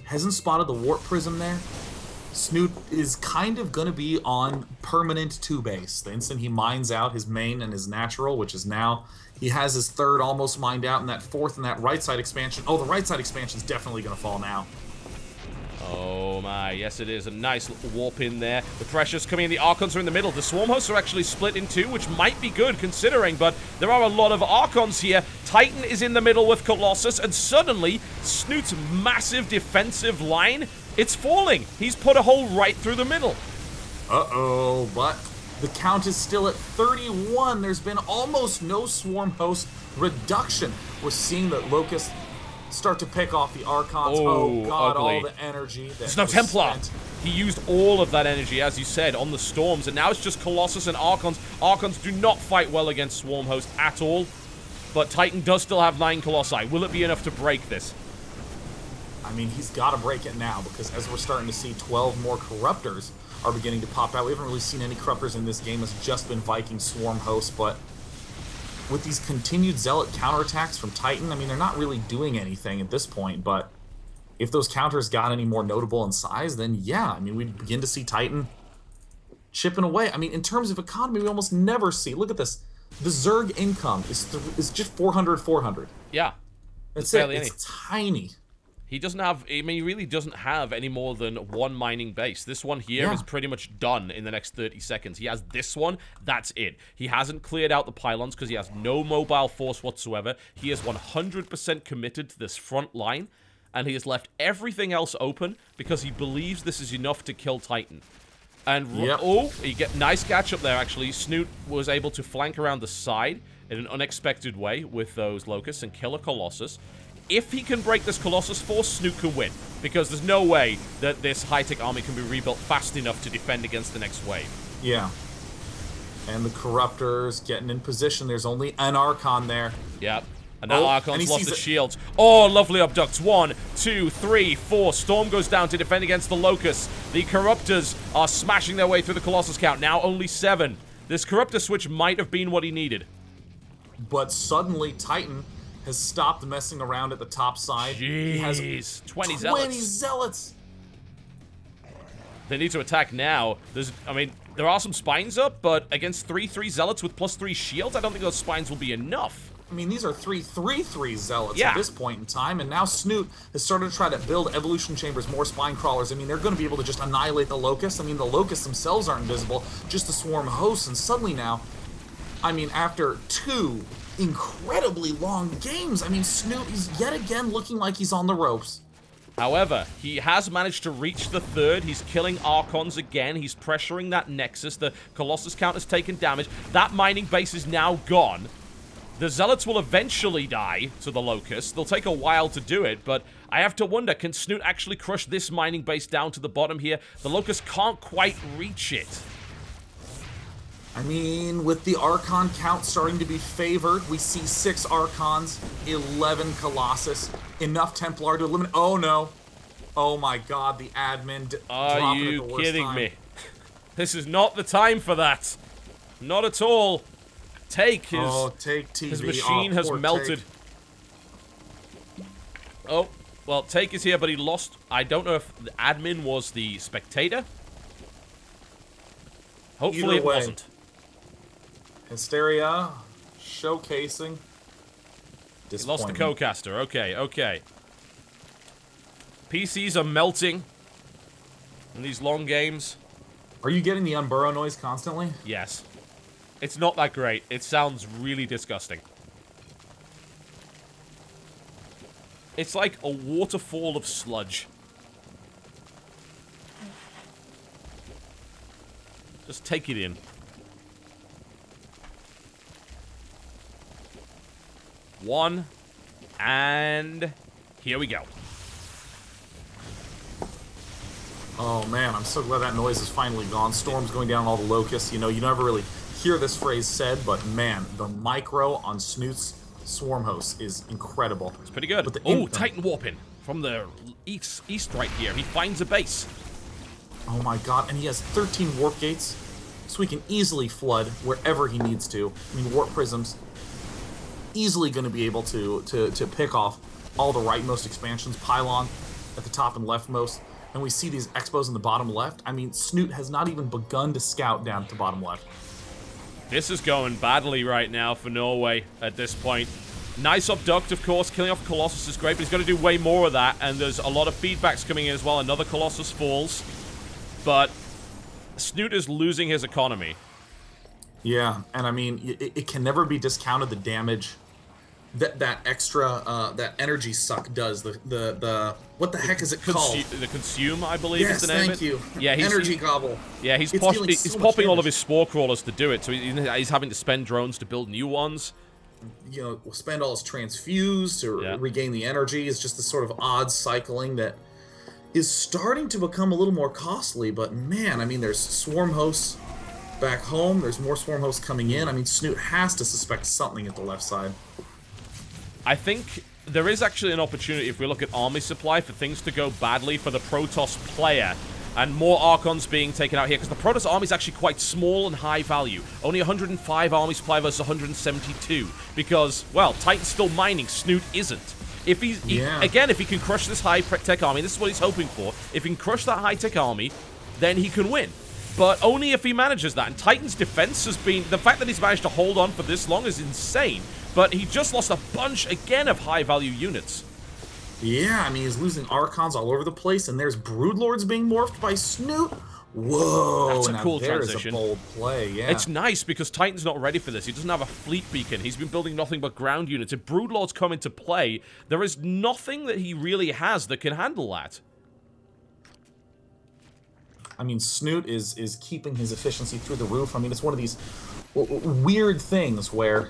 Hasn't spotted the Warp Prism there. Snute is kind of going to be on permanent 2 base. The instant he mines out his main and his natural, which is now, he has his 3rd almost mined out, and that 4th and that right side expansion. Oh, the right side expansion is definitely going to fall now. Oh my, yes it is. A nice little warp in there. The pressure's coming in, the Archons are in the middle. The Swarm Hosts are actually split in 2, which might be good considering, but there are a lot of Archons here. Titan is in the middle with Colossus, and suddenly, Snute's massive defensive line, it's falling. He's put a hole right through the middle. Uh-oh, but the count is still at 31. There's been almost no Swarm Host reduction. We're seeing that Locust start to pick off the Archons. Oh god, ugly. all the energy. There's no Templar. He used all of that energy, as you said, on the Storms, and now it's just Colossus and Archons. Archons do not fight well against Swarm Host at all, but Titan does still have 9 Colossi. Will it be enough to break this? I mean, he's got to break it now, because as we're starting to see 12 more Corruptors are beginning to pop out. We haven't really seen any Corruptors in this game. It's just been Viking Swarm Hosts, but with these continued Zealot counterattacks from Titan, I mean, they're not really doing anything at this point, but if those counters got any more notable in size, then yeah, I mean, we'd begin to see Titan chipping away. I mean, in terms of economy, we almost never see. Look at this. The Zerg income is just 400, 400. Yeah. That's it. It's tiny. He doesn't have, I mean, he really doesn't have any more than 1 mining base. This one here is pretty much done in the next 30 seconds. He has this one, that's it. He hasn't cleared out the pylons because he has no mobile force whatsoever. He is 100% committed to this front line, and he has left everything else open because he believes this is enough to kill Titan. And, oh, you get nice catch up there, actually. Snute was able to flank around the side in an unexpected way with those Locusts and kill a Colossus. If he can break this Colossus force, Snute can win, because there's no way that this high-tech army can be rebuilt fast enough to defend against the next wave. Yeah. And the Corruptors getting in position. There's only an Archon there. Yep. And now Archon's lost the shields. Oh, lovely abducts. 1, 2, 3, 4. Storm goes down to defend against the Locusts. The Corruptors are smashing their way through the Colossus count. Now only 7. This Corruptor switch might have been what he needed. But suddenly, Titan has stopped messing around at the top side. Jeez, he has 20 zealots. They need to attack now. I mean, there are some spines up, but against 3/3 zealots with +3 shields, I don't think those spines will be enough. I mean, these are 3/3/3 zealots at this point in time, and now Snute has started to try to build evolution chambers, more spine crawlers. I mean, they're going to be able to just annihilate the Locusts. I mean, the Locusts themselves aren't invisible, just the Swarm Hosts, and suddenly now, I mean, after 2 incredibly long games, I mean, Snute is yet again looking like he's on the ropes. However, he has managed to reach the 3rd. He's killing Archons again. He's pressuring that Nexus. The Colossus count has taken damage. That mining base is now gone. The Zealots will eventually die to the Locusts. They'll take a while to do it, but I have to wonder, can Snute actually crush this mining base down to the bottom here? The Locusts can't quite reach it. I mean, with the Archon count starting to be favored, we see 6 Archons, 11 Colossus, enough Templar to eliminate. Oh no. Oh my god, the admin Are you kidding me? This is not the time for that. Not at all. Take his... Oh, take TV. His machine has melted. Take. Oh, well, Take is here, but he lost. I don't know if the admin was the spectator. Hopefully it wasn't. Hysteria, showcasing. He lost the co-caster. Okay, okay. PCs are melting in these long games. Are you getting the unburrow noise constantly? Yes. It's not that great. It sounds really disgusting. It's like a waterfall of sludge. Just take it in. 1, and here we go. Oh man, I'm so glad that noise is finally gone. Storm's going down all the Locusts. You know, you never really hear this phrase said, but man, the micro on Snute's Swarm Host is incredible. It's pretty good. Oh, Titan warping from the east right here. He finds a base. Oh my god, and he has 13 warp gates, so he can easily flood wherever he needs to. I mean, warp prisms, easily going to be able to pick off all the rightmost expansions. Pylon, at the top and leftmost, and we see these expos in the bottom left. I mean, Snute has not even begun to scout down to bottom left. This is going badly right now for Norway at this point. Nice abduct, of course. Killing off Colossus is great, but he's got to do way more of that, and there's a lot of feedbacks coming in as well. Another Colossus falls, but Snute is losing his economy. Yeah, and I mean, it can never be discounted the damage that extra that energy suck does. The what the heck is it called? The consume, I believe, is the name thank of it. you. Yeah, energy gobble. Yeah, he's popping all of his spore crawlers to do it, so he's having to spend drones to build new ones. You know, spend all his transfuse to regain the energy. It's just this sort of odd cycling that is starting to become a little more costly. But man, I mean, there's swarm hosts back home. There's more swarm hosts coming in. I mean, Snute has to suspect something at the left side. I think there is actually an opportunity, if we look at army supply, for things to go badly for the Protoss player. And more Archons being taken out here, because the Protoss army is actually quite small and high value. Only 105 army supply versus 172. Because, well, Titan's still mining, Snute isn't. If again, if he can crush this high-tech army, this is what he's hoping for. If he can crush that high-tech army, then he can win. But only if he manages that. And Titan's defense has been... The fact that he's managed to hold on for this long is insane. But he just lost a bunch, again, of high-value units. Yeah, I mean, he's losing Archons all over the place, and there's Broodlords being morphed by Snute. Whoa, that's a cool transition. There's a bold play, yeah. It's nice, because Titan's not ready for this. He doesn't have a fleet beacon. He's been building nothing but ground units. If Broodlords come into play, there is nothing that he really has that can handle that. I mean, Snute is keeping his efficiency through the roof. I mean, it's one of these weird things where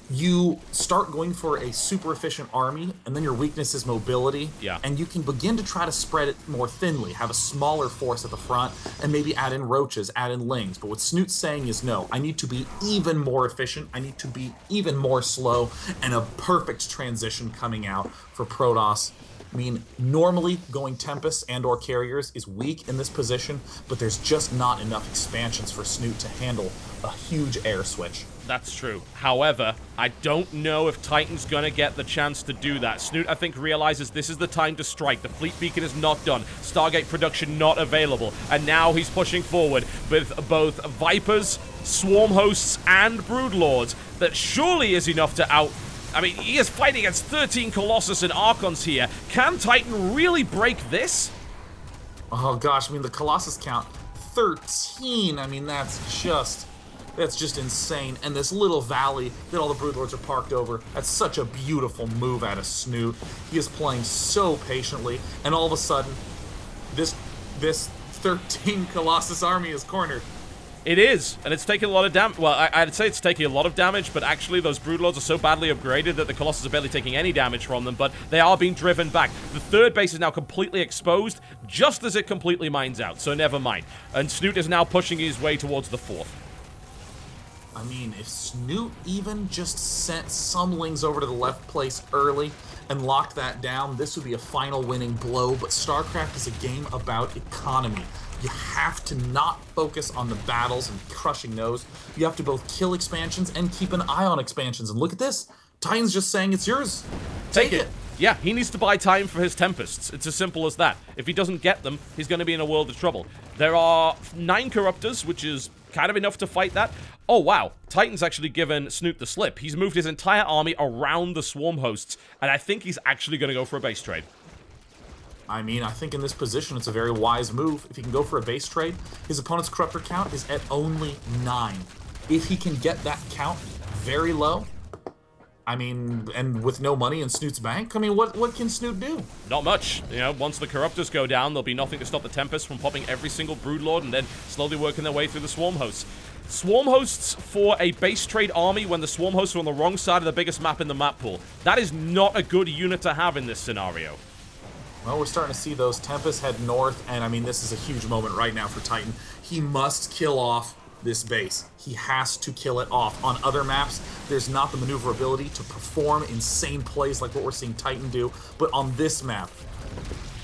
you start going for a super efficient army, and then your weakness is mobility. Yeah. And you can begin to try to spread it more thinly, have a smaller force at the front, and maybe add in roaches, add in lings. But what Snute's saying is, no, I need to be even more efficient, I need to be even more slow, and a perfect transition coming out for Protoss. I mean, normally going Tempest and or Carriers is weak in this position, but there's just not enough expansions for Snute to handle a huge air switch. That's true. However, I don't know if Titan's gonna get the chance to do that. Snute, I think, realizes this is the time to strike. The fleet beacon is not done. Stargate production not available. And now he's pushing forward with both Vipers, Swarm Hosts, and Broodlords. That surely is enough to out... I mean, he is fighting against 13 Colossus and Archons here. Can Titan really break this? Oh gosh, I mean, the Colossus count, 13. I mean, that's just insane. And this little valley that all the Broodlords are parked over, that's such a beautiful move out of Snute. He is playing so patiently, and all of a sudden, this 13 Colossus army is cornered. It is, and it's taking a lot of damage. Well, I'd say it's taking a lot of damage, but actually those Broodlords are so badly upgraded that the Colossus are barely taking any damage from them, but they are being driven back. The third base is now completely exposed, just as it completely mines out, so never mind. And Snute is now pushing his way towards the fourth. I mean, if Snute even just sent some lings over to the left place early and locked that down, this would be a final winning blow, but StarCraft is a game about economy. You have to not focus on the battles and crushing those. You have to both kill expansions and keep an eye on expansions. And look at this. Titan's just saying it's yours. Take it. Yeah, he needs to buy time for his Tempests. It's as simple as that. If he doesn't get them, he's going to be in a world of trouble. There are 9 Corruptors, which is kind of enough to fight that. Oh, wow. Titan's actually given Snute the slip. He's moved his entire army around the Swarm Hosts, and I think he's actually going to go for a base trade. I mean, I think in this position, it's a very wise move. If he can go for a base trade, his opponent's Corruptor count is at only 9. If he can get that count very low, I mean, and with no money in Snute's bank, I mean, what can Snute do? Not much. You know, once the Corruptors go down, there'll be nothing to stop the Tempest from popping every single Broodlord and then slowly working their way through the Swarm Hosts. Swarm Hosts for a base trade army when the Swarm Hosts are on the wrong side of the biggest map in the map pool. That is not a good unit to have in this scenario. Well, we're starting to see those Tempests head north, and I mean, this is a huge moment right now for Titan. He must kill off this base. He has to kill it off. On other maps, there's not the maneuverability to perform insane plays like what we're seeing Titan do, but on this map,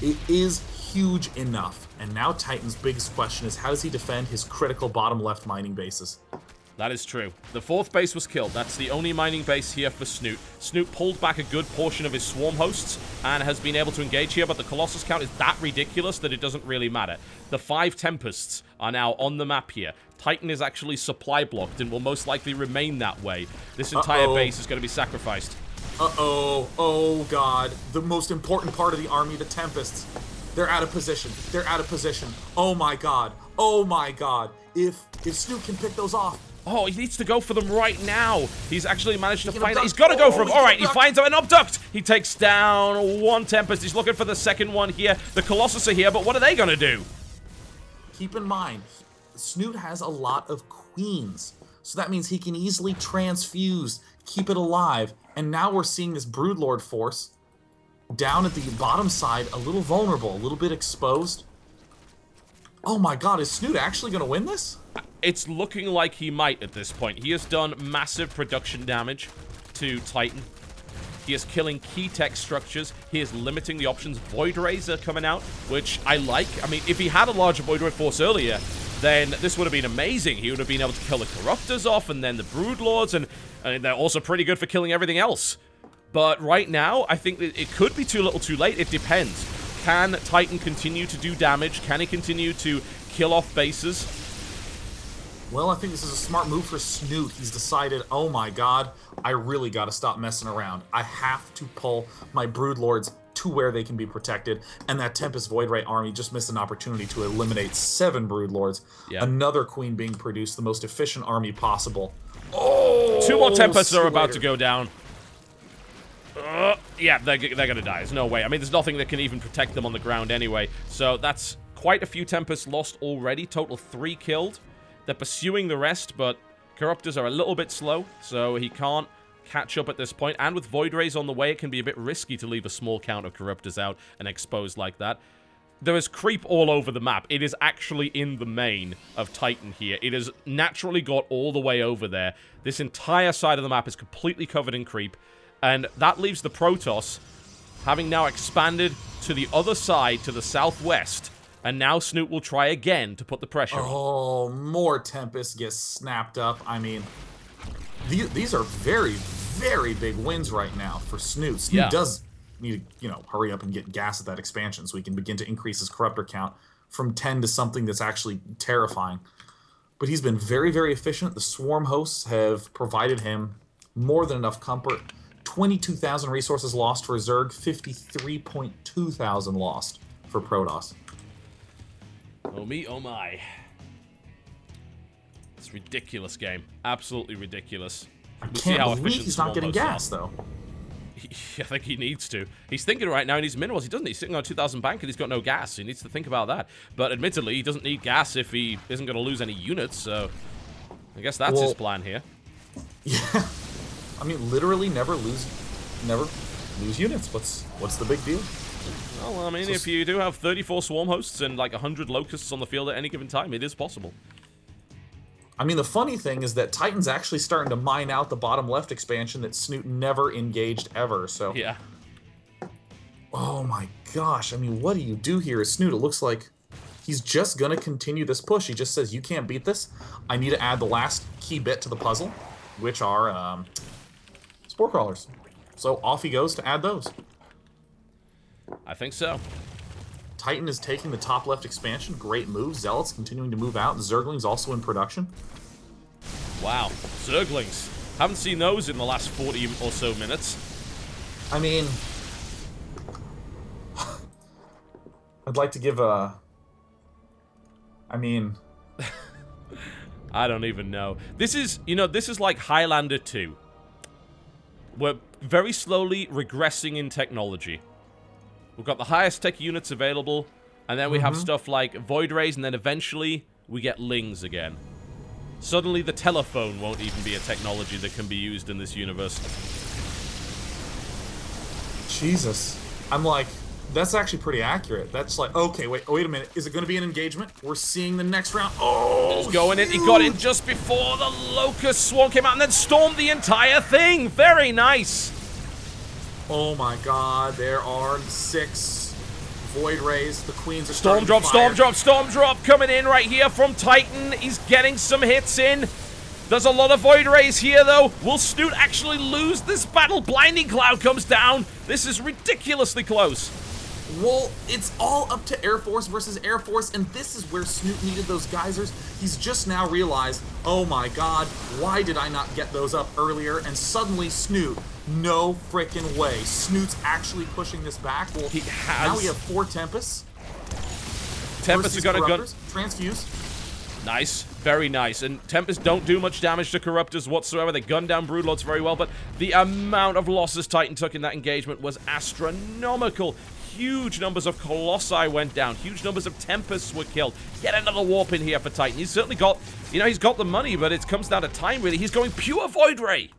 it is huge enough. And now Titan's biggest question is, how does he defend his critical bottom left mining bases? That is true. The 4th base was killed. That's the only mining base here for Snute. Snute pulled back a good portion of his swarm hosts and has been able to engage here, but the Colossus count is that ridiculous that it doesn't really matter. The 5 Tempests are now on the map here. Titan is actually supply blocked and will most likely remain that way. This entire base is going to be sacrificed. Oh god. The most important part of the army, the Tempests. They're out of position. They're out of position. Oh my god. Oh my god. If Snute can pick those off. Oh, he needs to go for them right now. He's actually managed to find it. He's got to go for them. All right, he finds an abduct. He takes down 1 Tempest. He's looking for the 2nd one here. The Colossus are here, but what are they going to do? Keep in mind, Snute has a lot of queens. So that means he can easily transfuse, keep it alive. And now we're seeing this Broodlord force down at the bottom side, a little vulnerable, a little bit exposed. Oh my god, is Snute actually going to win this? It's looking like he might at this point. He has done massive production damage to Titan. He is killing key tech structures. He is limiting the options. Void Rays are coming out, which I like. I mean, if he had a larger Void Ray force earlier, then this would have been amazing. He would have been able to kill the Corruptors off and then the Broodlords, and they're also pretty good for killing everything else. But right now, I think that it could be too little too late. It depends. Can Titan continue to do damage? Can he continue to kill off bases? Well, I think this is a smart move for Snute. He's decided, oh my god, I really got to stop messing around. I have to pull my Broodlords to where they can be protected. And that Tempest Void Ray army just missed an opportunity to eliminate 7 Broodlords. Yep. Another queen being produced, the most efficient army possible. Oh! 2 more Tempests are about to go down. Yeah, they're going to die. There's no way. I mean, there's nothing that can even protect them on the ground anyway. So that's quite a few Tempests lost already. Total 3 killed. They're pursuing the rest, but Corruptors are a little bit slow, so he can't catch up at this point. And with Void Rays on the way, it can be a bit risky to leave a small count of Corruptors out and exposed like that. There is creep all over the map. It is actually in the main of Titan here. It has naturally got all the way over there. This entire side of the map is completely covered in creep, and that leaves the Protoss having now expanded to the other side, to the southwest. And now Snute will try again to put the pressure on. Oh, more Tempests get snapped up. I mean, these are very, very big wins right now for Snute. Snute does need to, hurry up and get gas at that expansion so he can begin to increase his Corruptor count from 10 to something that's actually terrifying. But he's been very, very efficient. The Swarm hosts have provided him more than enough comfort. 22,000 resources lost for Zerg, 53.2 thousand lost for Protoss. Oh me, oh my. It's ridiculous game. Absolutely ridiculous. I can't believe he's not getting gas, though. I think he needs to. He's thinking right now he needs minerals. He doesn't. He's sitting on 2,000 bank and he's got no gas. He needs to think about that. But admittedly, he doesn't need gas if he isn't going to lose any units, so I guess that's his plan here. Yeah. I mean, literally never lose units. What's the big deal? Well, I mean, if you do have 34 swarm hosts and like 100 locusts on the field at any given time, it is possible. I mean, the funny thing is that Titan's actually starting to mine out the bottom left expansion that Snute never engaged ever, so... Yeah. Oh my gosh, I mean, what do you do here as Snute? It looks like he's just gonna continue this push. He just says, you can't beat this. I need to add the last key bit to the puzzle, which are, Spore Crawlers. So off he goes to add those. I think so. Titan is taking the top left expansion. Great move. Zealots continuing to move out. Zerglings also in production. Wow. Zerglings. Haven't seen those in the last 40 or so minutes. I mean... I'd like to give a... I mean... I don't even know. This is, this is like Highlander 2. We're very slowly regressing in technology. We've got the highest tech units available, and then we have stuff like Void Rays, and then eventually we get Lings again. Suddenly the telephone won't even be a technology that can be used in this universe. Jesus. I'm like, that's actually pretty accurate. That's like, okay, wait a minute. Is it going to be an engagement? We're seeing the next round. Oh, he's going in. He got in just before the Locust Swarm came out and then stormed the entire thing. Very nice. Oh my god, there are 6 Void Rays. The Queens are Storm drop coming in right here from Titan. He's getting some hits in. There's a lot of Void Rays here, though. Will Snute actually lose this battle? Blinding Cloud comes down. This is ridiculously close. Well, it's all up to Air Force versus Air Force, and this is where Snute needed those geysers. He's just now realized, oh my god, why did I not get those up earlier? And suddenly Snute, no frickin' way. Snute's actually pushing this back. Well, now we have 4 Tempests. Tempest has got a gun. Transfuse. Nice. Very nice. And Tempest don't do much damage to Corruptors whatsoever. They gun down Broodlords very well, but the amount of losses Titan took in that engagement was astronomical. Huge numbers of Colossi went down. Huge numbers of Tempests were killed. Get another warp in here for Titan. He's certainly got, you know, he's got the money, but it comes down to time, really. He's going pure Void Ray.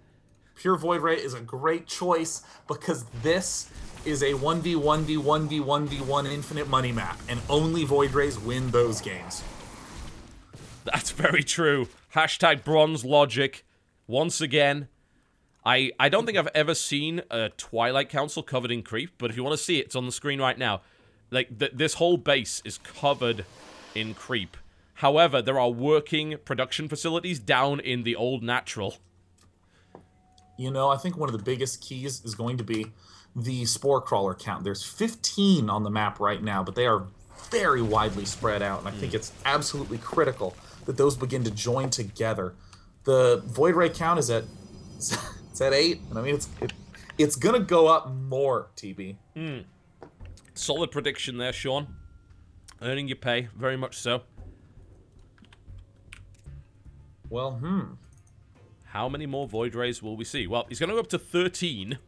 Pure Void Ray is a great choice because this is a 1v1v1v1v1 infinite money map, and only Void Rays win those games. That's very true. Hashtag bronze logic. Once again, I don't think I've ever seen a Twilight Council covered in creep, but if you want to see it, it's on the screen right now. Like, this whole base is covered in creep. However, there are working production facilities down in the old natural. You know, I think one of the biggest keys is going to be the Spore Crawler count. There's 15 on the map right now, but they are very widely spread out, and I think it's absolutely critical that those begin to join together. The Void Ray count is at... It's at 8, and I mean, it's gonna go up more, TB. Solid prediction there, Sean. Earning your pay, very much so. Well, How many more Void Rays will we see? Well, he's gonna go up to 13.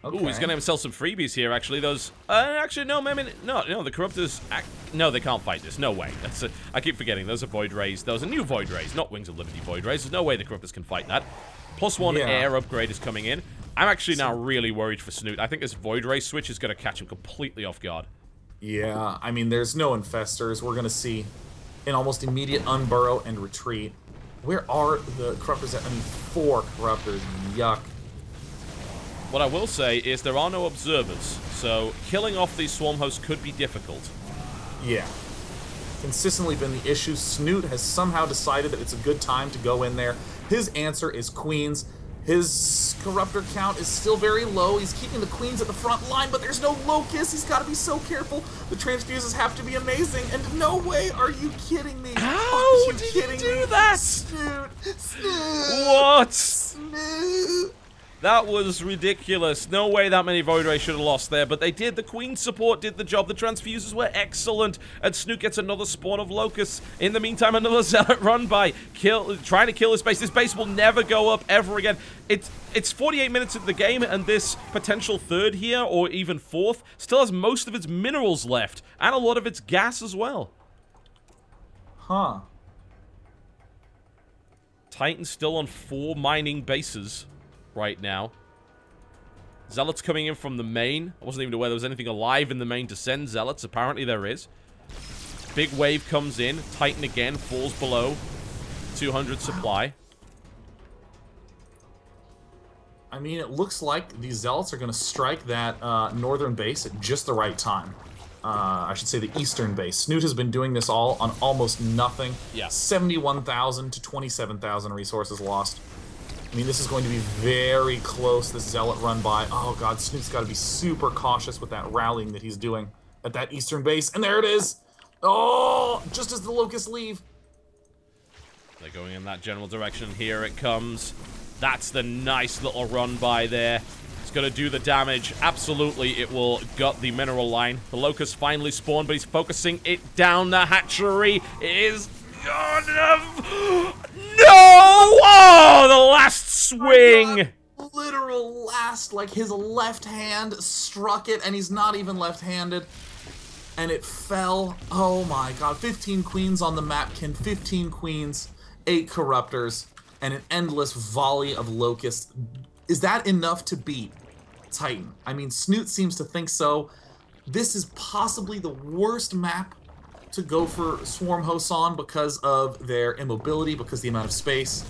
Okay. Ooh, he's gonna sell some freebies here, actually. Those, actually, no, maybe, no, the Corruptors, no, they can't fight this. No way. That's I keep forgetting. Those are Void Rays. Those are new Void Rays, not Wings of Liberty Void Rays. There's no way the Corruptors can fight that. +1 air upgrade is coming in. I'm actually now really worried for Snute. I think this Void Ray switch is going to catch him completely off guard. Yeah, I mean, there's no Infestors. We're going to see an almost immediate unburrow and retreat. Where are the Corruptors at? I mean, 4 Corruptors. Yuck. What I will say is there are no observers, so killing off these swarm hosts could be difficult. Yeah. Consistently been the issue. Snute has somehow decided that it's a good time to go in there. His answer is Queens. His Corruptor count is still very low. He's keeping the Queens at the front line, but there's no Locust. He's got to be so careful. The transfuses have to be amazing, and no way are you kidding me. How did you do that? Snute. Snute. What? Snute. That was ridiculous. No way that many Void Rays should have lost there, but they did. The Queen support did the job. The transfuses were excellent, and Snute gets another spawn of Locusts. In the meantime, another Zealot run by, trying to kill this base. This base will never go up ever again. It's 48 minutes into the game, and this potential 3rd here, or even 4th, still has most of its minerals left, and a lot of its gas as well. Huh. Titan's still on 4 mining bases right now. Zealots coming in from the main. I wasn't even aware there was anything alive in the main to send Zealots. Apparently there is. Big wave comes in. Titan again falls below 200 supply. I mean, it looks like these Zealots are going to strike that northern base at just the right time. I should say the eastern base. Snute has been doing this all on almost nothing. Yeah. 71,000 to 27,000 resources lost. I mean, this is going to be very close, this Zealot run by. Oh god, Snute's got to be super cautious with that rallying that he's doing at that eastern base. And there it is! Oh, just as the Locusts leave. They're going in that general direction. Here it comes. That's the nice little run by there. It's going to do the damage. Absolutely, it will gut the mineral line. The Locust finally spawned, but he's focusing it down the hatchery. It is... No! Oh, the last swing! Literal last, like his left hand struck it, and he's not even left-handed. And it fell. Oh my god. 15 queens on the map, Ken. 15 queens, 8 corruptors, and an endless volley of locusts. Is that enough to beat Titan? I mean, Snute seems to think so. This is possibly the worst map to go for swarm hosts on because of their immobility, because the amount of space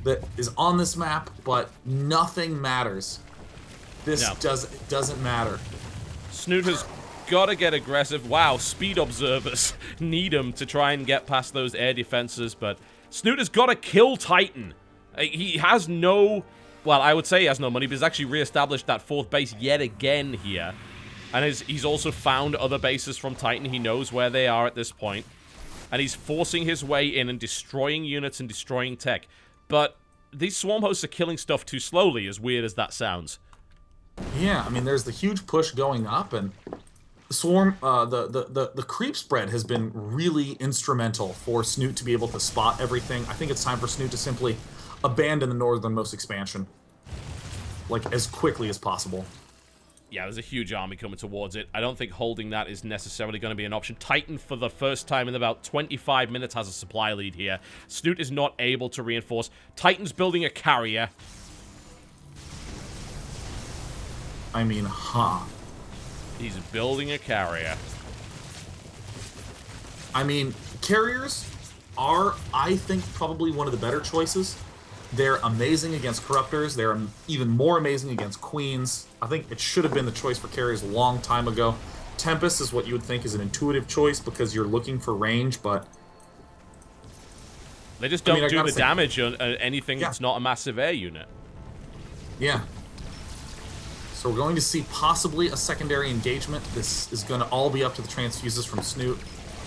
that is on this map, but nothing matters. This doesn't matter. Snute has got to get aggressive. Wow, speed observers need him to try and get past those air defenses, but Snute has got to kill Titan. He has no... Well, I would say he has no money, but he's actually re-established that 4th base yet again here. And he's also found other bases from Titan. He knows where they are at this point. And he's forcing his way in and destroying units and destroying tech. But these swarm hosts are killing stuff too slowly, as weird as that sounds. Yeah, I mean, there's the huge push going up, and the swarm, the creep spread has been really instrumental for Snute to be able to spot everything. I think it's time for Snute to simply abandon the northernmost expansion, like, as quickly as possible. Yeah, there's a huge army coming towards it. I don't think holding that is necessarily going to be an option. Titan, for the first time in about 25 minutes, has a supply lead here. Snute is not able to reinforce. Titan's building a carrier. I mean, He's building a carrier. I mean, carriers are, I think, probably one of the better choices. They're amazing against corruptors. They're even more amazing against queens. I think it should have been the choice for carriers a long time ago. Tempest is what you would think is an intuitive choice because you're looking for range, but... They just don't do the damage on anything that's not a massive air unit. Yeah. So we're going to see possibly a secondary engagement. This is going to all be up to the transfuses from Snute.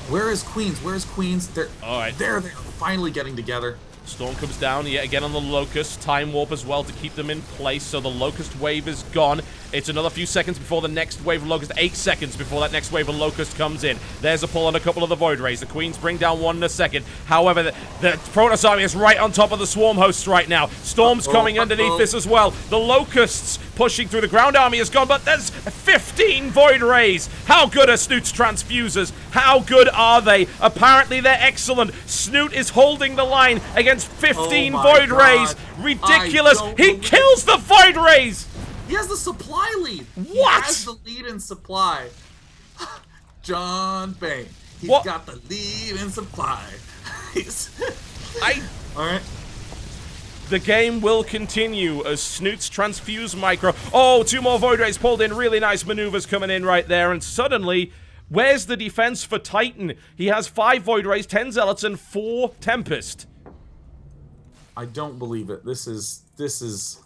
Where is Queens? Where is Queens? They're finally getting together. Storm comes down yet again on the Locust. Time Warp as well to keep them in place, so the Locust wave is gone. It's another few seconds before the next wave of Locust. 8 seconds before that next wave of Locust comes in. There's a pull on a couple of the Void Rays. The Queens bring down one in a second. However, the Protoss army is right on top of the Swarm hosts right now. Storm's coming underneath this as well. The Locusts pushing through. The ground army is gone, but there's 15 Void Rays. How good are Snute's transfusers? How good are they? Apparently they're excellent. Snute is holding the line against 15 Void Rays. Ridiculous. He kills the Void Rays. He has the supply lead. What? He has the lead in supply. John Bain. He's got the lead in supply. All right. The game will continue as Snute's transfuse micro. Oh, 2 more Void Rays pulled in. Really nice maneuvers coming in right there. And suddenly, where's the defense for Titan? He has 5 Void Rays, 10 Zealots, and 4 Tempest. I don't believe it. This is...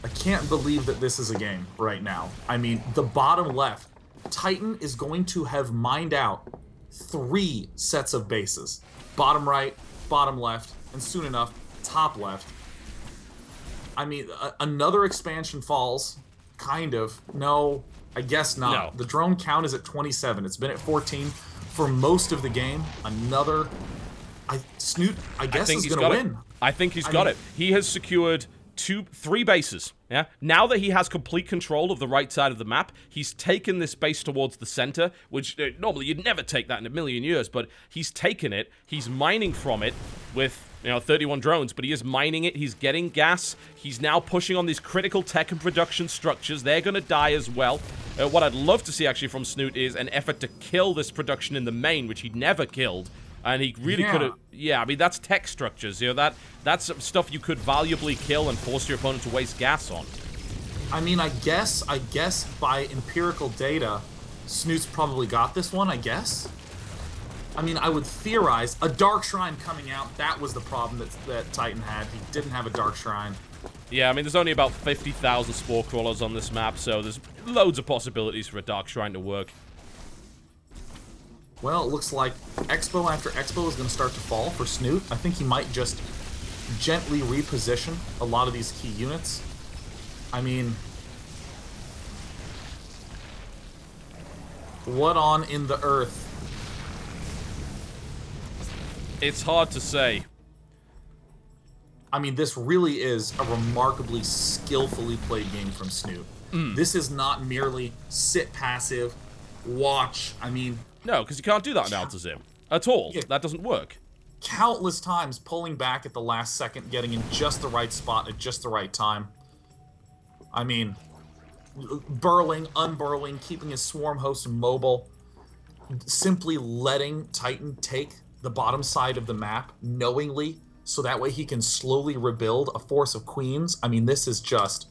I can't believe that this is a game right now. I mean, the bottom left, Titan is going to have mined out 3 sets of bases. Bottom right, bottom left, and soon enough, top left. I mean, another expansion falls, kind of. No, I guess not. No. The drone count is at 27. It's been at 14 for most of the game. Another... Snute, I guess, is going to win. I think he's got it. He has secured 3 bases. Yeah. Now that he has complete control of the right side of the map, he's taken this base towards the center, which normally you'd never take that in a million years, but he's taken it. He's mining from it with, 31 drones, but he is mining it. He's getting gas. He's now pushing on these critical tech and production structures. They're going to die as well. What I'd love to see actually from Snute is an effort to kill this production in the main, which he never killed. And he really could have... Yeah, I mean, that's tech structures. That's stuff you could valuably kill and force your opponent to waste gas on. I mean, I guess by empirical data, Snute's probably got this one, I guess. I mean, I would theorize a Dark Shrine coming out. That was the problem that Titan had. He didn't have a Dark Shrine. Yeah, I mean, there's only about 50,000 Spore Crawlers on this map, so there's loads of possibilities for a Dark Shrine to work. Well, it looks like Expo after Expo is going to start to fall for Snute. I think he might just gently reposition a lot of these key units. I mean, what on in the earth? It's hard to say. I mean, this really is a remarkably skillfully played game from Snute. This is not merely sit passive, watch. I mean... No, because you can't do that in Altazim. At all. Yeah. That doesn't work. Countless times pulling back at the last second, getting in just the right spot at just the right time. I mean, burling, unburling, keeping his swarm host mobile. Simply letting Titan take the bottom side of the map knowingly, so that way he can slowly rebuild a force of queens. I mean, this is just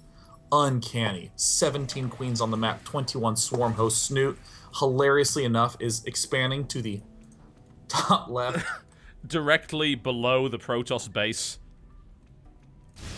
uncanny. 17 queens on the map, 21 swarm hosts. Snute, hilariously enough, is expanding to the top left. directly below the Protoss base.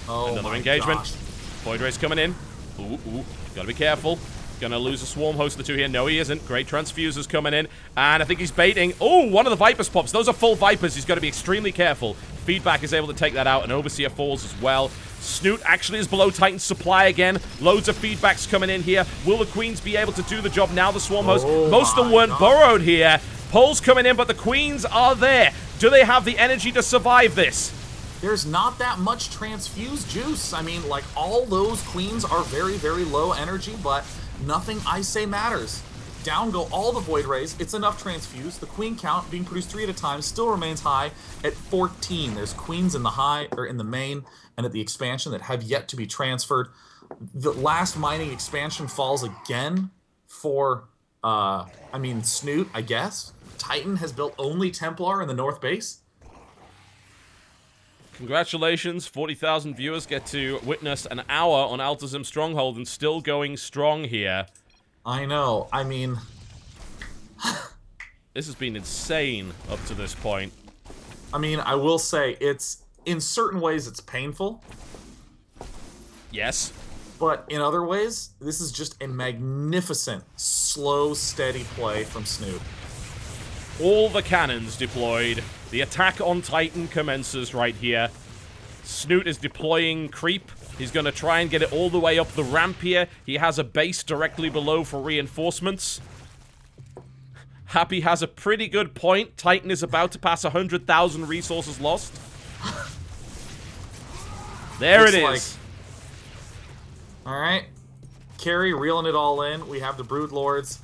Oh, another engagement. Gosh. Void Ray's coming in. Ooh, gotta be careful. Gonna lose a Swarm Host or two here. No, he isn't. Great Transfuser's coming in. And I think he's baiting. Oh, one of the Vipers pops. Those are full Vipers. He's got to be extremely careful. Feedback is able to take that out, and Overseer falls as well. Snute actually is below Titan's supply again. Loads of feedbacks coming in here. Will the Queens be able to do the job now? The Swarm Host. Most of them weren't burrowed here. Poles coming in, but the Queens are there. Do they have the energy to survive this? There's not that much transfuse juice. I mean, like, all those Queens are very, very low energy, but nothing I say matters. Down go all the Void Rays. It's enough transfuse. The Queen count, being produced 3 at a time, still remains high at 14. There's Queens in the high, or in the main, and at the expansion that have yet to be transferred. The last mining expansion falls again for, Snute, I guess. Titan has built only Templar in the North Base. Congratulations, 40,000 viewers get to witness an hour on Altazim Stronghold and still going strong here. I know, I mean... This has been insane up to this point. I mean, I will say, in certain ways, it's painful. Yes. But in other ways, this is just a magnificent, slow, steady play from Snute. All the cannons deployed. The attack on Titan commences right here. Snute is deploying creep. He's going to try and get it all the way up the ramp here. He has a base directly below for reinforcements. Happy has a pretty good point. Titan is about to pass 100,000 resources lost. There it is. Alright. Carry reeling it all in. We have the Brood Lords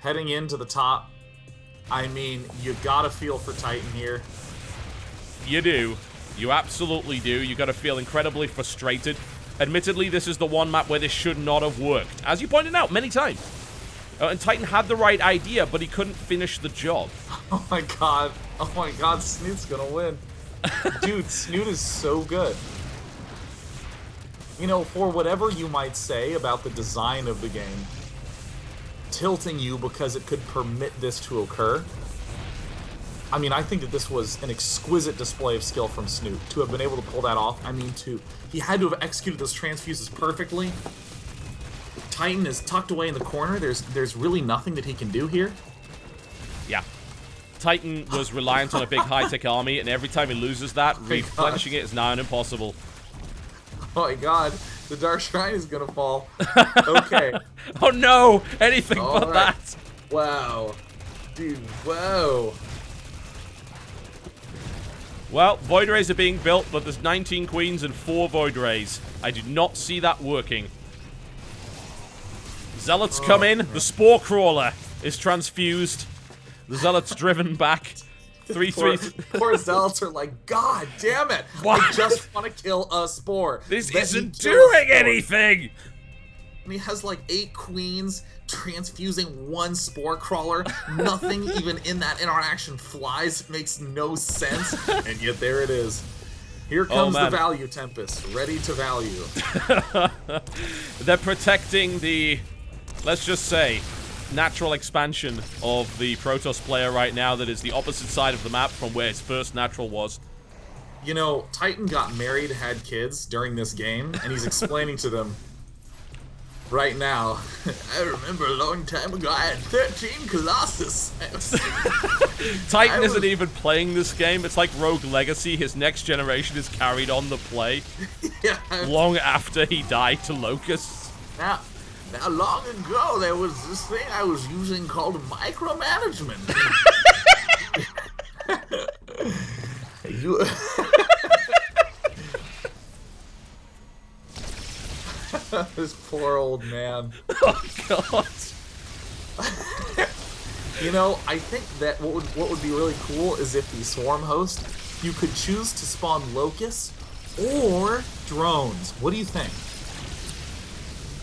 heading into the top. I mean, you gotta feel for Titan here. You do. You absolutely do. You gotta feel incredibly frustrated. Admittedly, this is the one map where this should not have worked. As you pointed out many times. And Titan had the right idea, but he couldn't finish the job. Oh my god. Oh my god, Snute's gonna win. Dude, Snute is so good. You know, for whatever you might say about the design of the game, tilting you because it could permit this to occur. I mean, I think that this was an exquisite display of skill from Snute to have been able to pull that off. I mean, he had to have executed those transfuses perfectly. Titan is tucked away in the corner. There's really nothing that he can do here. Yeah. Titan was reliant on a big high-tech army, and every time he loses that, replenishing it is now impossible. Oh my god, the Dark Shrine is gonna fall. Okay. Oh no! Anything but that! Wow. Dude, whoa. Well, Void Rays are being built, but there's 19 Queens and 4 Void Rays. I do not see that working. Zealots come in. The Spore Crawler is transfused. The Zealots driven back. 3-3. Poor Zealots are like, God damn it! What? I just want to kill a Spore. This isn't doing anything! And he has like 8 Queens transfusing 1 Spore Crawler. Nothing even in that interaction flies. It makes no sense. And yet there it is. Here comes the Value Tempest, ready to value. They're protecting the, let's just say, natural expansion of the Protoss player right now that is the opposite side of the map from where his first natural was. You know, Titan got married, had kids during this game, and he's explaining to them right now, I remember a long time ago I had 13 Colossus. Titan isn't even playing this game. It's like Rogue Legacy. His next generation is carried on the play yeah. long after he died to locusts. Now, long ago, there was this thing I was using called micromanagement. This poor old man. Oh, God. You know, I think that what would be really cool is if the Swarm Host, you could choose to spawn locusts or drones. What do you think?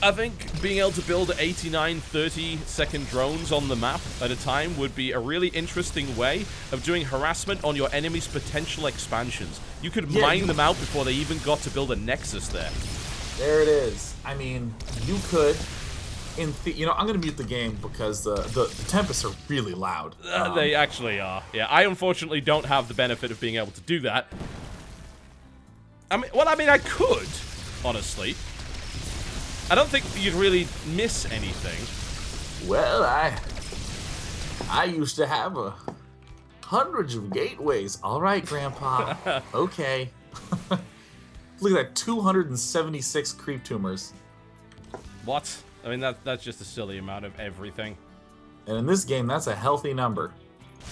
I think being able to build 89 30-second drones on the map at a time would be a really interesting way of doing harassment on your enemy's potential expansions. You could mine them out before they even got to build a nexus there. There it is. I mean, you could you know, I'm gonna mute the game because the tempests are really loud. They actually are. Yeah, I unfortunately don't have the benefit of being able to do that. I mean, I could, honestly. I don't think you'd really miss anything. Well, I used to have hundreds of gateways. All right, Grandpa. Okay. Look at that, 276 creep tumors. What? I mean, that's just a silly amount of everything. And in this game, that's a healthy number.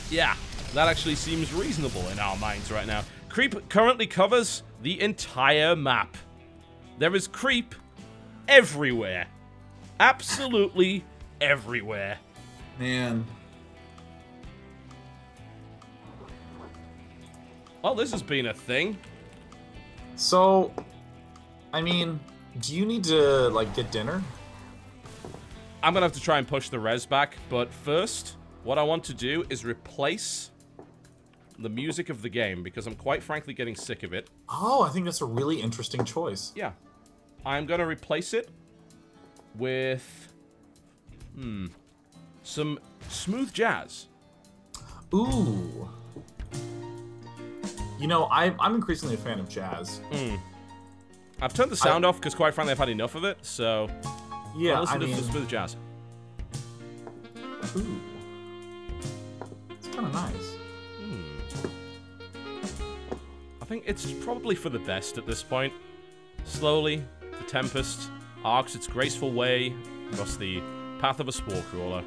Yeah, that actually seems reasonable in our minds right now. Creep currently covers the entire map. There is creep everywhere. Absolutely everywhere. Man. Well, this has been a thing. So, I mean, do you need to, like, get dinner? I'm gonna have to try and push the res back, but first, what I want to do is replace the music of the game, because I'm quite frankly getting sick of it. Oh, I think that's a really interesting choice. Yeah. I'm gonna replace it with... some smooth jazz. Ooh. You know, I'm increasingly a fan of jazz. I've turned the sound off because, quite frankly, I've had enough of it, so... Yeah, listen to the smooth jazz. Ooh. It's kind of nice. I think it's probably for the best at this point. Slowly, the Tempest arcs its graceful way across the path of a spore crawler,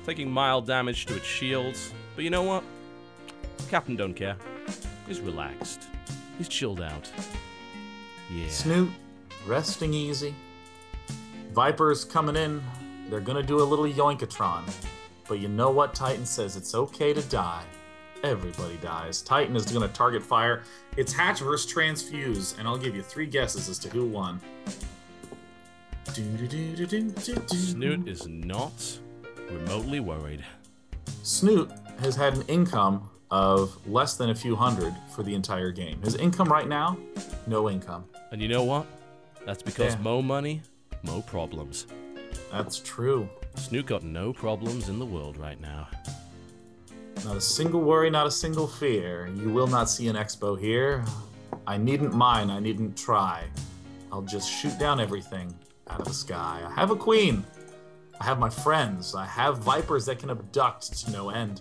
taking mild damage to its shields. But you know what? Captain don't care. He's relaxed. He's chilled out. Yeah. Snute, resting easy. Viper's coming in. They're gonna do a little yoinkatron. But you know what Titan says? It's okay to die. Everybody dies. Titan is gonna target fire. It's Hatch versus Transfuse, and I'll give you 3 guesses as to who won. Snute is not remotely worried. Snute has had an income of less than a few hundred for the entire game. His income right now, no income. And you know what? That's because mo money, mo problems. That's true. Snute got no problems in the world right now. Not a single worry, not a single fear. You will not see an expo here. I needn't mine, I needn't try. I'll just shoot down everything out of the sky. I have a queen. I have my friends. I have vipers that can abduct to no end.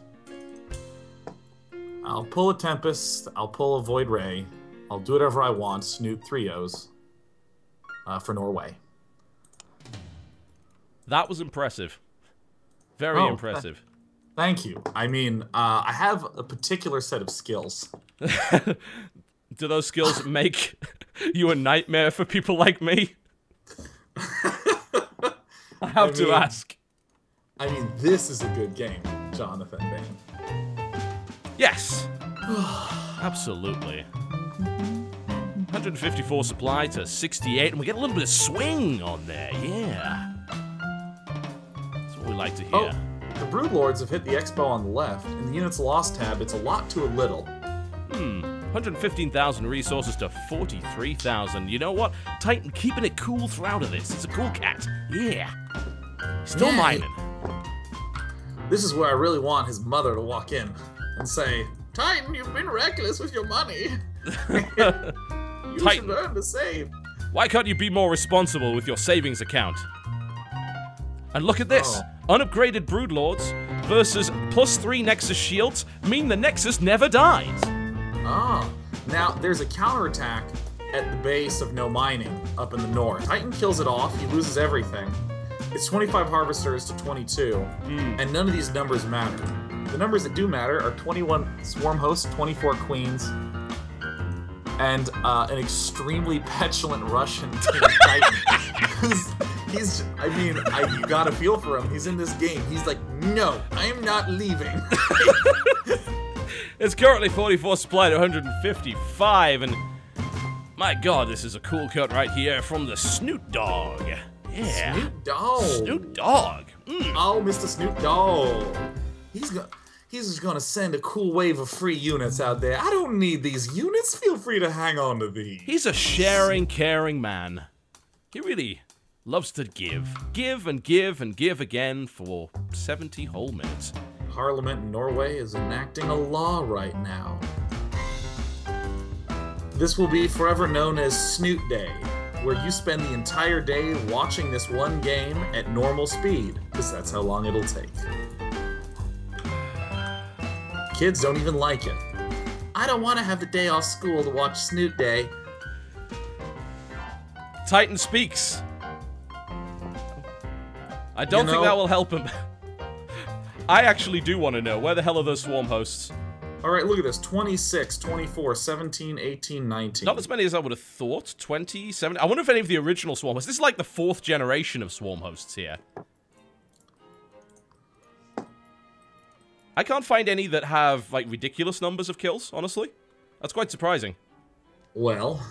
I'll pull a Tempest. I'll pull a Void Ray. I'll do whatever I want. Snute 3-0s for Norway. That was impressive. Very impressive. Thank you. I mean, I have a particular set of skills. Do those skills make you a nightmare for people like me? I have to ask. I mean, this is a good game, Jonathan Bain. Yes. Absolutely. 154 supply to 68, and we get a little bit of swing on there. Yeah. That's what we like to hear. Oh, the Broodlords have hit the expo on the left. In the units lost tab, it's a lot to a little. 115,000 resources to 43,000. You know what? Titan keeping it cool throughout of this. It's a cool cat. Yeah. Still mining. This is where I really want his mother to walk in and say, Titan, you've been reckless with your money. You should learn to save. Why can't you be more responsible with your savings account? And look at this. Unupgraded Broodlords versus +3 Nexus shields mean the Nexus never dies. Ah, now there's a counterattack at the base of no mining up in the north. Titan kills it off, he loses everything. It's 25 harvesters to 22, and none of these numbers matter. The numbers that do matter are 21 swarm hosts, 24 queens, and an extremely petulant Russian King Titan. You gotta feel for him. He's in this game. He's like, no, I am not leaving. It's currently 44 supply to 155, and my god, this is a cool cut right here from the Snute Dog. Yeah. Snute Dog. Snute Dog. Oh, Mr. Snute Dog. He's just gonna send a cool wave of free units out there. I don't need these units. Feel free to hang on to these. He's a sharing, caring man. He really loves to give. Give and give and give again for 70 whole minutes. Parliament in Norway is enacting a law right now. This will be forever known as Snute Day, where you spend the entire day watching this one game at normal speed, because that's how long it'll take. Kids don't even like it. I don't want to have the day off school to watch Snute Day. Titan speaks. I don't think that will help him. I actually do want to know, where the hell are those swarm hosts? Alright, look at this. 26, 24, 17, 18, 19. Not as many as I would have thought. 27. I wonder if any of the original swarm hosts... This is like the 4th generation of swarm hosts here. I can't find any that have, like, ridiculous numbers of kills, honestly. That's quite surprising. Well,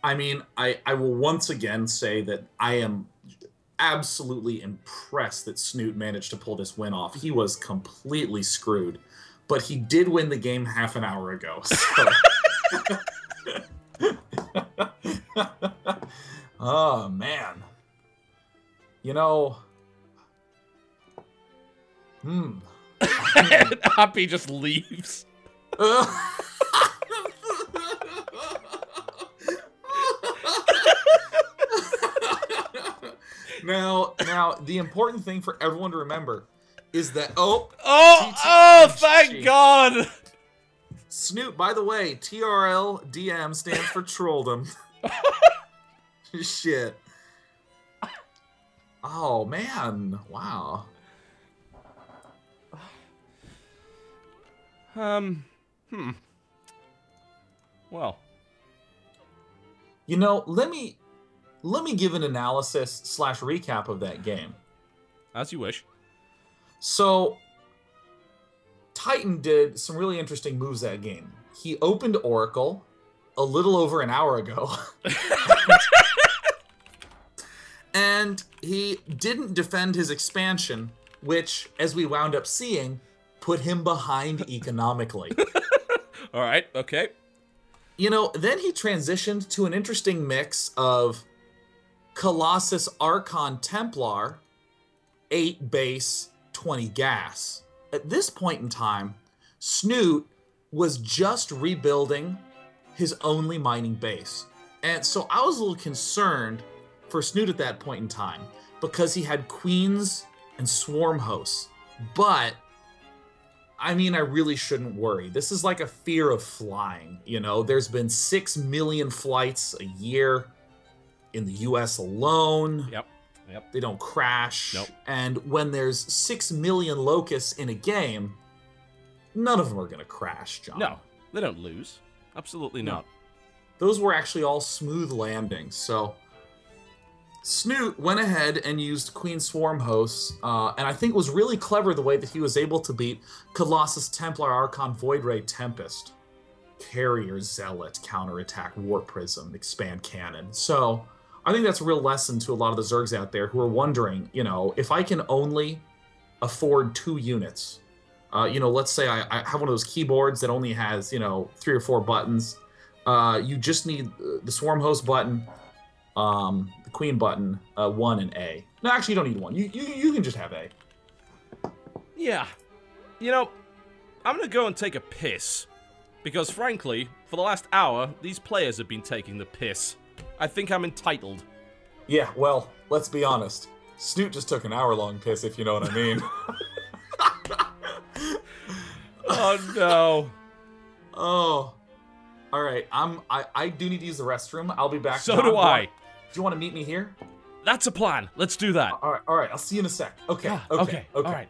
I mean, I will once again say that I am absolutely impressed that Snute managed to pull this win off. He was completely screwed. But he did win the game half an hour ago, so... Oh, man. You know... Happy just leaves. Now, the important thing for everyone to remember is that thank God! Snute, by the way, TRLDM stands for Trolldom. Shit. Oh man, wow. Well. You know, let me give an analysis / recap of that game. As you wish. So, Titan did some really interesting moves that game. He opened Oracle a little over an hour ago. And he didn't defend his expansion, which, as we wound up seeing, put him behind economically. Alright, okay. You know, then he transitioned to an interesting mix of Colossus Archon Templar, 8 base, 20 gas. At this point in time, Snute was just rebuilding his only mining base. And so I was a little concerned for Snute at that point in time because he had queens and swarm hosts. But, I mean, I really shouldn't worry. This is like a fear of flying, you know? There's been 6 million flights a year in the US alone. Yep. They don't crash. Nope. And when there's 6 million locusts in a game, none of them are going to crash, John. No, they don't lose. Absolutely not. Those were actually all smooth landings. So Snute went ahead and used Queen Swarm hosts, and I think it was really clever the way that he was able to beat Colossus Templar Archon Void Ray Tempest, Carrier Zealot, Counterattack, Warp Prism, Expand Cannon. So I think that's a real lesson to a lot of the Zergs out there who are wondering, you know, if I can only afford 2 units, you know, let's say I have one of those keyboards that only has, you know, 3 or 4 buttons. You just need the Swarm Host button, the Queen button, 1 and A. No, actually, you don't need 1. You can just have A. Yeah. You know, I'm going to go and take a piss. Because, frankly, for the last hour, these players have been taking the piss. I think I'm entitled. Yeah, well, let's be honest. Snute just took an hour-long piss, if you know what I mean. Oh, no. Oh. All right, I do need to use the restroom. I'll be back. So do I. Do you want to meet me here? That's a plan. Let's do that. All right. I'll see you in a sec. Okay. Okay. All right.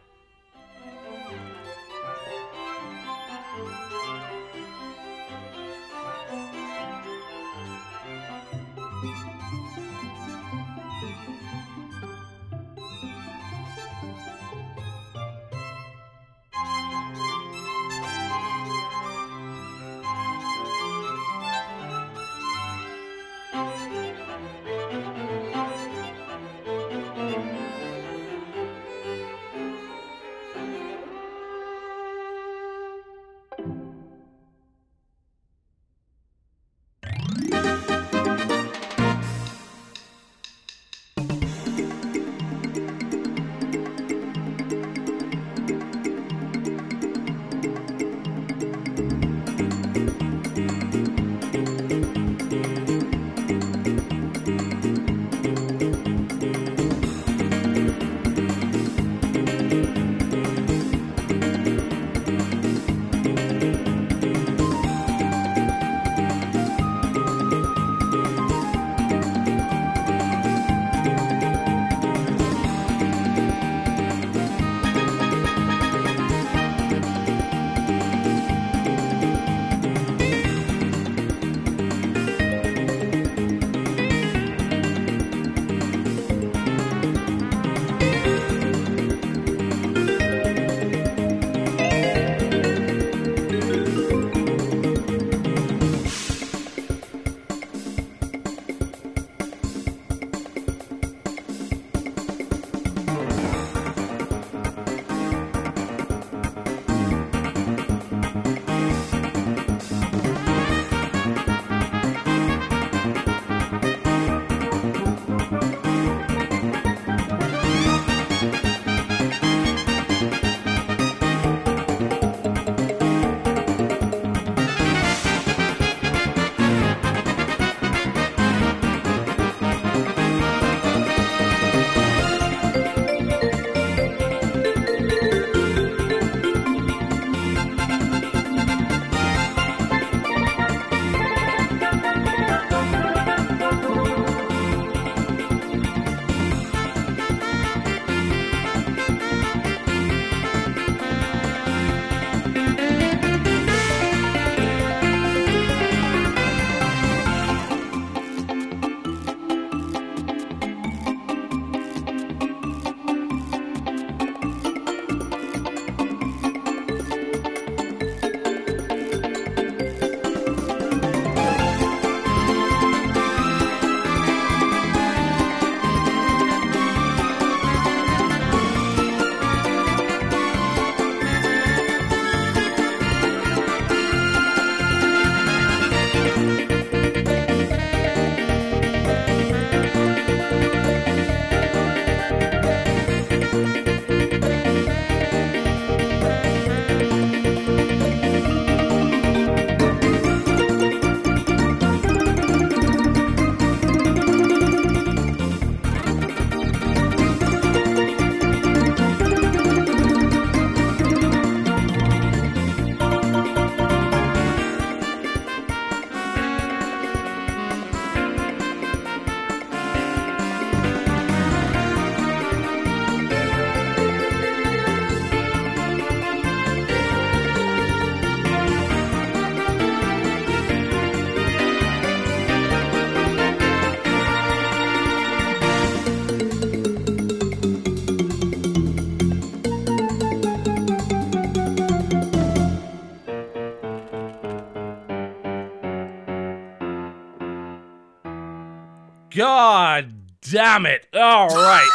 God damn it. All right.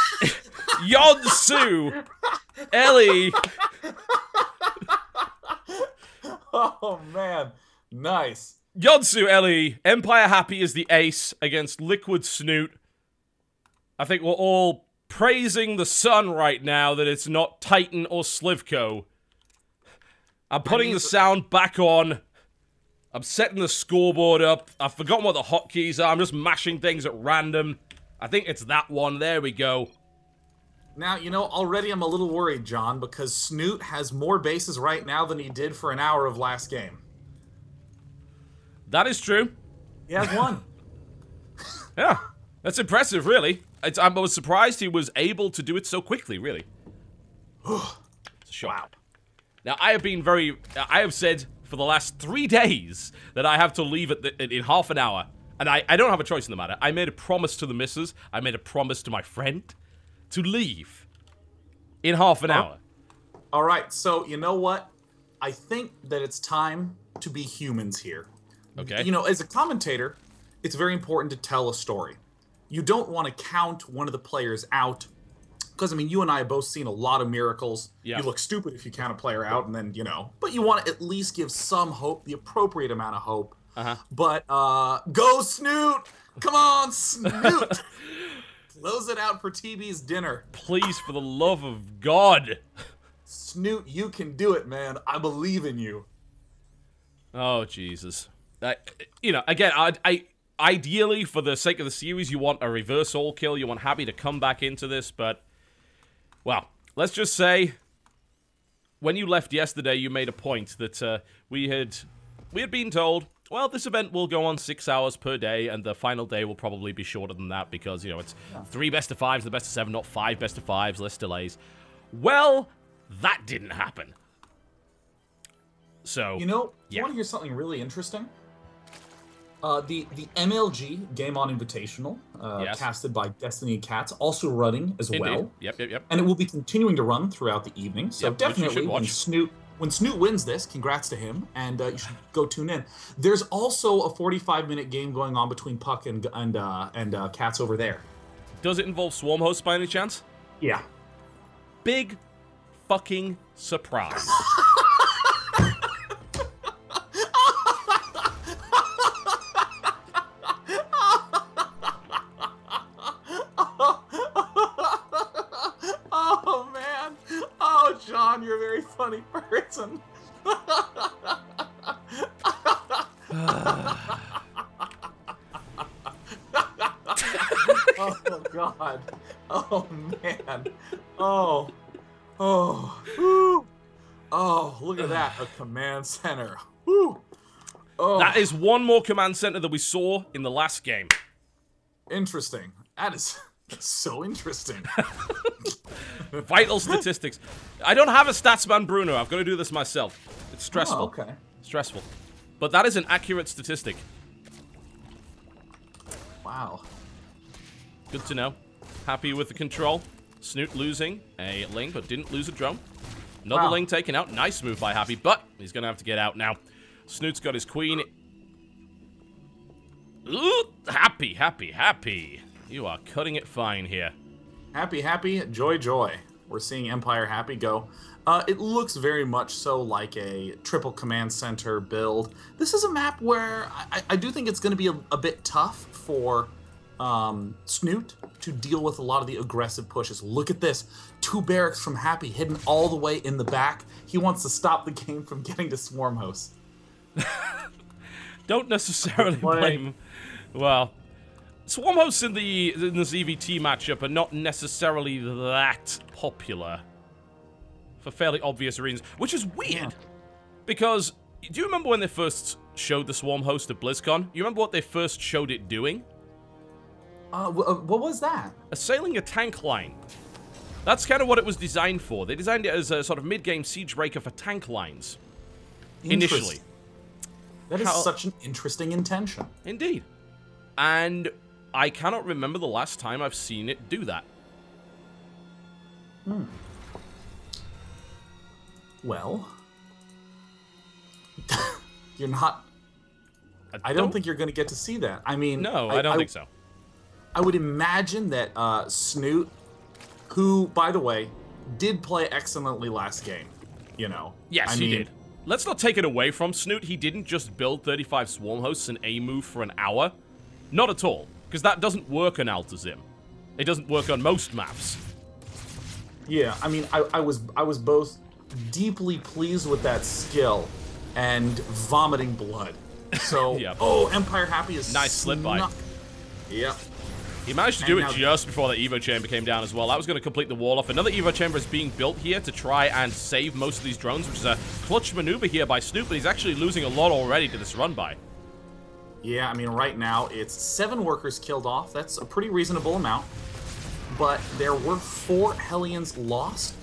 Yonsu, Ellie. Oh, man. Nice. Yonsu, Ellie, Empire Happy is the ace against Liquid Snute. I think we're all praising the sun right now that it's not Titan or sLivko. I'm putting the sound back on. I'm setting the scoreboard up. I've forgotten what the hotkeys are. I'm just mashing things at random. I think it's that one. There we go. Now, you know, already I'm a little worried, John, because Snute has more bases right now than he did for an hour of last game. That is true. He has one. Yeah, that's impressive, really. I was surprised he was able to do it so quickly, really. It's a shock. Wow. Now, I have said for the last 3 days that I have to leave in half an hour. And I don't have a choice in the matter. I made a promise to the missus. I made a promise to my friend to leave in half an hour. All right, so you know what? I think that it's time to be humans here. Okay. You know, as a commentator, it's very important to tell a story. You don't want to count one of the players out. Because, I mean, you and I have both seen a lot of miracles. Yeah. You look stupid if you count a player out and then, you know. But you want to at least give some hope, the appropriate amount of hope. But, go Snute! Come on, Snute! Close it out for TB's dinner. Please, for the love of God. Snute, you can do it, man. I believe in you. Oh, Jesus. You know, again, ideally, for the sake of the series, you want a reverse all kill. You want Happy to come back into this, but... Well, let's just say, when you left yesterday, you made a point that we had been told, well, this event will go on 6 hours per day, and the final day will probably be shorter than that because, you know, it's 3 best of 5s, the best of 7, not 5 best of 5s, less delays. Well, that didn't happen. So, you know, you want to hear something really interesting? The MLG Game On Invitational, casted by Destiny Cats, also running as well. Yep. And it will be continuing to run throughout the evening. So definitely, when Snute wins this, congrats to him, and you should go tune in. There's also a 45-minute game going on between Puck and Cats over there. Does it involve Swarm Host by any chance? Yeah. Big fucking surprise. John, you're a very funny person. Oh, God. Oh, man. Oh, look at that. A command center. Woo. Oh. That is one more command center that we saw in the last game. Interesting. That's so interesting. Vital statistics. I don't have a stats man, Bruno. I've got to do this myself. It's stressful. Oh, okay. Stressful. But that is an accurate statistic. Wow. Good to know. Happy with the control. Snute losing a lane, but didn't lose a drone. Another lane taken out. Nice move by Happy, but he's going to have to get out now. Snute's got his queen. Ooh, Happy. You are cutting it fine here. Happy, joy. We're seeing Empire Happy go. It looks very much so like a triple command center build. This is a map where I do think it's going to be a bit tough for Snute to deal with a lot of the aggressive pushes. Look at this. 2 barracks from Happy hidden all the way in the back. He wants to stop the game from getting to Swarm Host. Don't necessarily blame... Well... Swarm hosts in the ZVT matchup are not necessarily that popular. For fairly obvious reasons. Which is weird. Because, do you remember when they first showed the Swarm host at BlizzCon? You remember what they first showed it doing? What was that? Assailing a tank line. That's kind of what it was designed for. They designed it as a sort of mid-game siege breaker for tank lines. Initially. That is such an interesting intention. Indeed. And... I cannot remember the last time I've seen it do that. Well, you're not... I don't think you're going to get to see that. I mean... No, I don't think so. I would imagine that Snute, who, by the way, did play excellently last game, you know. Yes, he did. Let's not take it away from Snute. He didn't just build 35 swarm hosts and A move for an hour. Not at all, because that doesn't work on Altazim. It doesn't work on most maps. Yeah, I mean, I was both deeply pleased with that skill and vomiting blood. So, Yep. Oh, Empire Happy is nice slip by. Yep. He managed to do it just before the Evo Chamber came down as well. That was going to complete the wall off. Another Evo Chamber is being built here to try and save most of these drones, which is a clutch maneuver here by Snute, but he's actually losing a lot already to this run by. Yeah, I mean, right now, it's 7 workers killed off. That's a pretty reasonable amount. But there were 4 Hellions lost.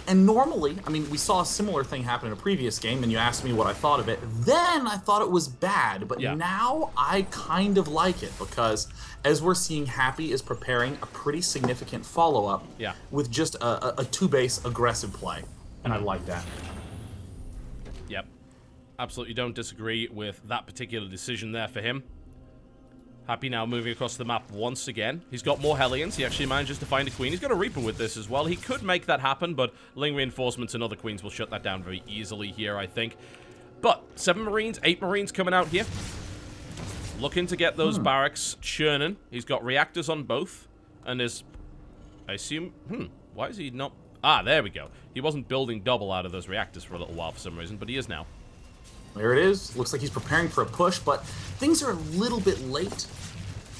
And normally, I mean, we saw a similar thing happen in a previous game, and you asked me what I thought of it. Then I thought it was bad, but now I kind of like it, because as we're seeing, Happy is preparing a pretty significant follow-up with just a 2-base aggressive play. And I like that. Yep. Absolutely don't disagree with that particular decision there for him. Happy now moving across the map once again. He's got more Hellions. He actually manages to find a Queen. He's got a Reaper with this as well. He could make that happen, but Ling reinforcements and other Queens will shut that down very easily here, I think. But 7 Marines, 8 Marines coming out here. Looking to get those barracks churning. He's got reactors on both. And is, I assume, why is he not? Ah, there we go. He wasn't building double out of those reactors for a little while for some reason, but he is now. There it is. Looks like he's preparing for a push, but things are a little bit late.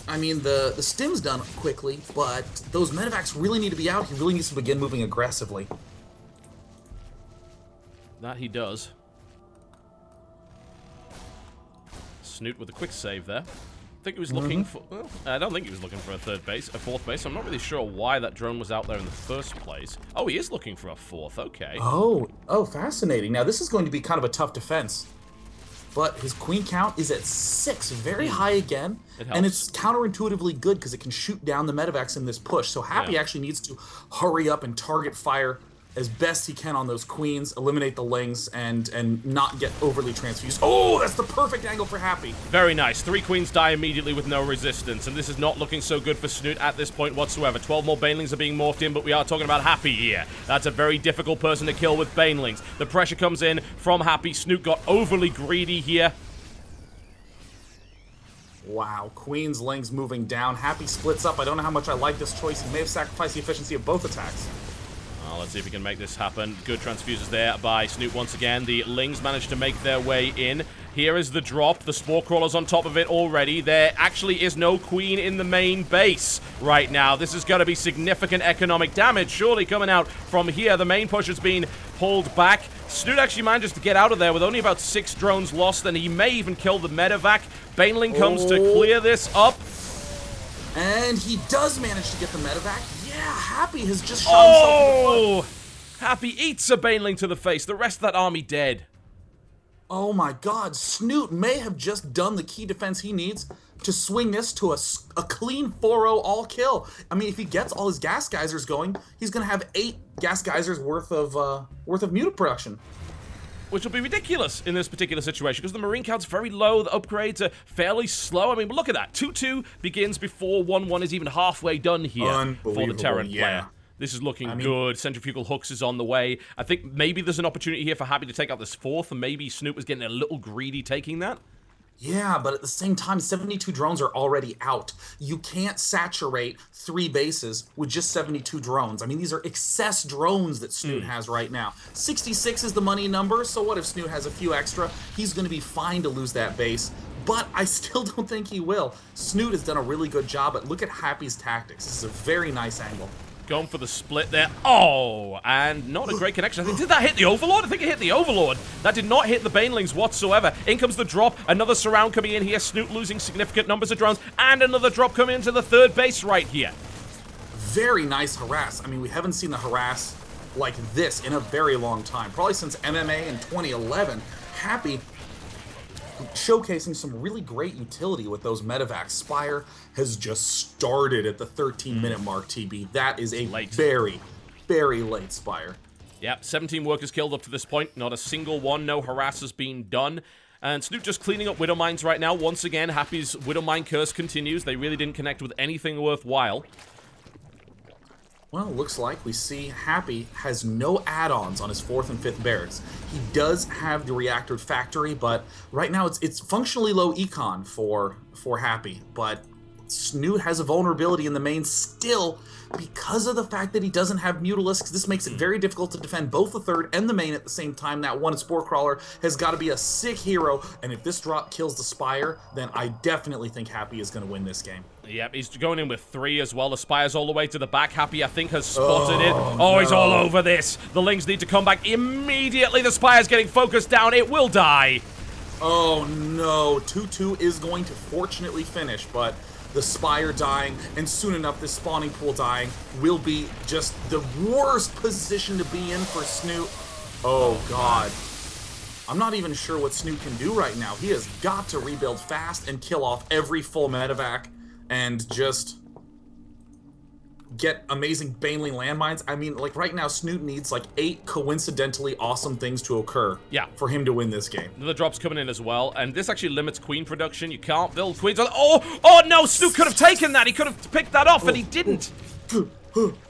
I mean, the stim's done quickly, but those medevacs really need to be out. He really needs to begin moving aggressively. That he does. Snute with a quick save there. I think he was looking for... Well, I don't think he was looking for a fourth base. I'm not really sure why that drone was out there in the first place. Oh, he is looking for a 4th. Okay. Oh, fascinating. Now, this is going to be kind of a tough defense. But his queen count is at 6, very high again. And it's counterintuitively good because it can shoot down the medevacs in this push. So Happy actually needs to hurry up and target fire as best he can on those queens, eliminate the lings, and not get overly transfused. Oh, that's the perfect angle for Happy. Very nice. 3 queens die immediately with no resistance, and this is not looking so good for Snute at this point whatsoever. 12 more Banelings are being morphed in, but we are talking about Happy here. That's a very difficult person to kill with Banelings. The pressure comes in from Happy. Snute got overly greedy here. Wow, Queen's Lings moving down. Happy splits up. I don't know how much I like this choice. He may have sacrificed the efficiency of both attacks. Let's see if we can make this happen. Good transfuses there by Snute once again. The Lings managed to make their way in. Here is the drop. The Spore Crawler's on top of it already. There actually is no Queen in the main base right now. This is going to be significant economic damage surely coming out from here. The main push has been pulled back. Snute actually manages to get out of there with only about 6 drones lost, and he may even kill the medevac. Baneling comes to clear this up. And he does manage to get the medevac. Yeah, Happy has just shot himself in the foot. Happy eats a Baneling to the face. The rest of that army dead. Oh my god, Snute may have just done the key defense he needs to swing this to a clean 4-0 all kill. I mean, if he gets all his gas geysers going, he's going to have 8 gas geysers worth of mutant production. Which will be ridiculous in this particular situation, because the Marine count's very low, the upgrades are fairly slow. I mean, look at that. 2-2 begins before 1-1 is even halfway done here for the Terran player. This is looking good. Centrifugal hooks is on the way. I think maybe there's an opportunity here for Happy to take out this 4th, and maybe Snute was getting a little greedy taking that. Yeah, but at the same time, 72 drones are already out. You can't saturate 3 bases with just 72 drones. I mean, these are excess drones that Snute has right now. 66 is the money number, so what if Snute has a few extra? He's going to be fine to lose that base, but I still don't think he will. Snute has done a really good job, but look at Happy's tactics. This is a very nice angle. Going for the split there. Oh, and not a great connection. I think, did that hit the Overlord? I think it hit the Overlord. That did not hit the Banelings whatsoever. In comes the drop. Another surround coming in here. Snute losing significant numbers of drones. And another drop coming into the 3rd base right here. Very nice harass. I mean, we haven't seen the harass like this in a very long time. Probably since MMA in 2011. Happy showcasing some really great utility with those medevacs. Spire has just started at the 13-minute mark, TB. That is a very, very late Spire. Yep, 17 workers killed up to this point. Not a single one. No harass has been done. And Snute just cleaning up Widow Mines right now. Once again, Happy's Widow Mine curse continues. They really didn't connect with anything worthwhile. Well, looks like we see Happy has no add-ons on his 4th and 5th barracks. He does have the reactor factory, but right now it's functionally low econ for Happy. But Snute has a vulnerability in the main still because of the fact that he doesn't have Mutalisks. This makes it very difficult to defend both the 3rd and the main at the same time. That one Spore Crawler has got to be a sick hero, and if this drop kills the Spire, then I definitely think Happy is going to win this game. Yep, he's going in with 3 as well. The Spire's all the way to the back. Happy, I think, has spotted it. Oh, no. He's all over this. The Lings need to come back immediately. The Spire's getting focused down. It will die. Oh, no. 2-2 is going to fortunately finish, but the Spire dying, and soon enough this spawning pool dying, will be just the worst position to be in for Snute. Oh, God. I'm not even sure what Snute can do right now. He has got to rebuild fast and kill off every full medevac and just get amazing Baneling landmines. I mean, like, right now, Snute needs, like, 8 coincidentally awesome things to occur for him to win this game. The drop's coming in as well, and this actually limits queen production. You can't build queens on... Oh, no! Snute could have taken that! He could have picked that off, and he didn't!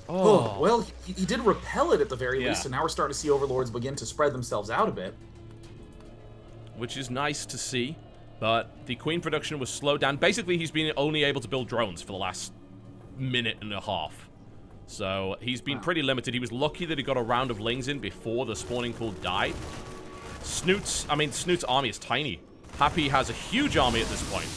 Well, he did repel it at the very least, and now we're starting to see Overlords begin to spread themselves out a bit. Which is nice to see, but the queen production was slowed down. Basically, he's been only able to build drones for the last minute and a half. So he's been pretty limited. He was lucky that he got a round of Lings in before the spawning pool died. Snute's army is tiny. Happy has a huge army at this point.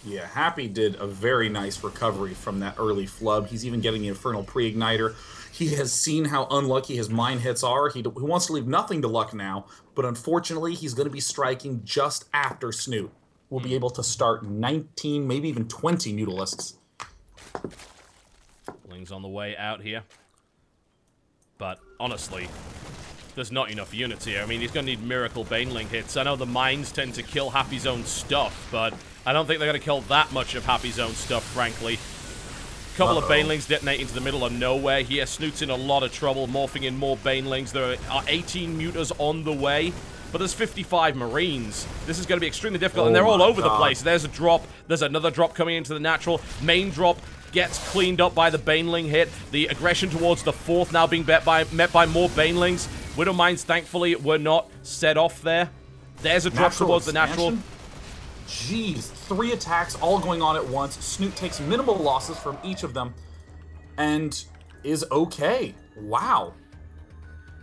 Yeah, Happy did a very nice recovery from that early flub. He's even getting the Infernal Pre-Igniter. He has seen how unlucky his mine hits are. He wants to leave nothing to luck now, but unfortunately, he's going to be striking just after Snute. We'll be able to start 19, maybe even 20 Mutalisks. Ling's on the way out here. But honestly, there's not enough units here. I mean, he's going to need Miracle Baneling hits. I know the mines tend to kill Happy's own stuff, but I don't think they're going to kill that much of Happy's own stuff, frankly. Couple of Banelings detonate into the middle of nowhere here. Snute's in a lot of trouble, morphing in more Banelings. There are 18 Mutas on the way, but there's 55 Marines. This is going to be extremely difficult, and they're all over the place. There's a drop. There's another drop coming into the natural. Main drop gets cleaned up by the Baneling hit. The aggression towards the 4th now being met by more Banelings. Widow Mines, thankfully, were not set off there. There's a drop towards the natural. Jeez, 3 attacks all going on at once. Snute takes minimal losses from each of them and is okay. Wow.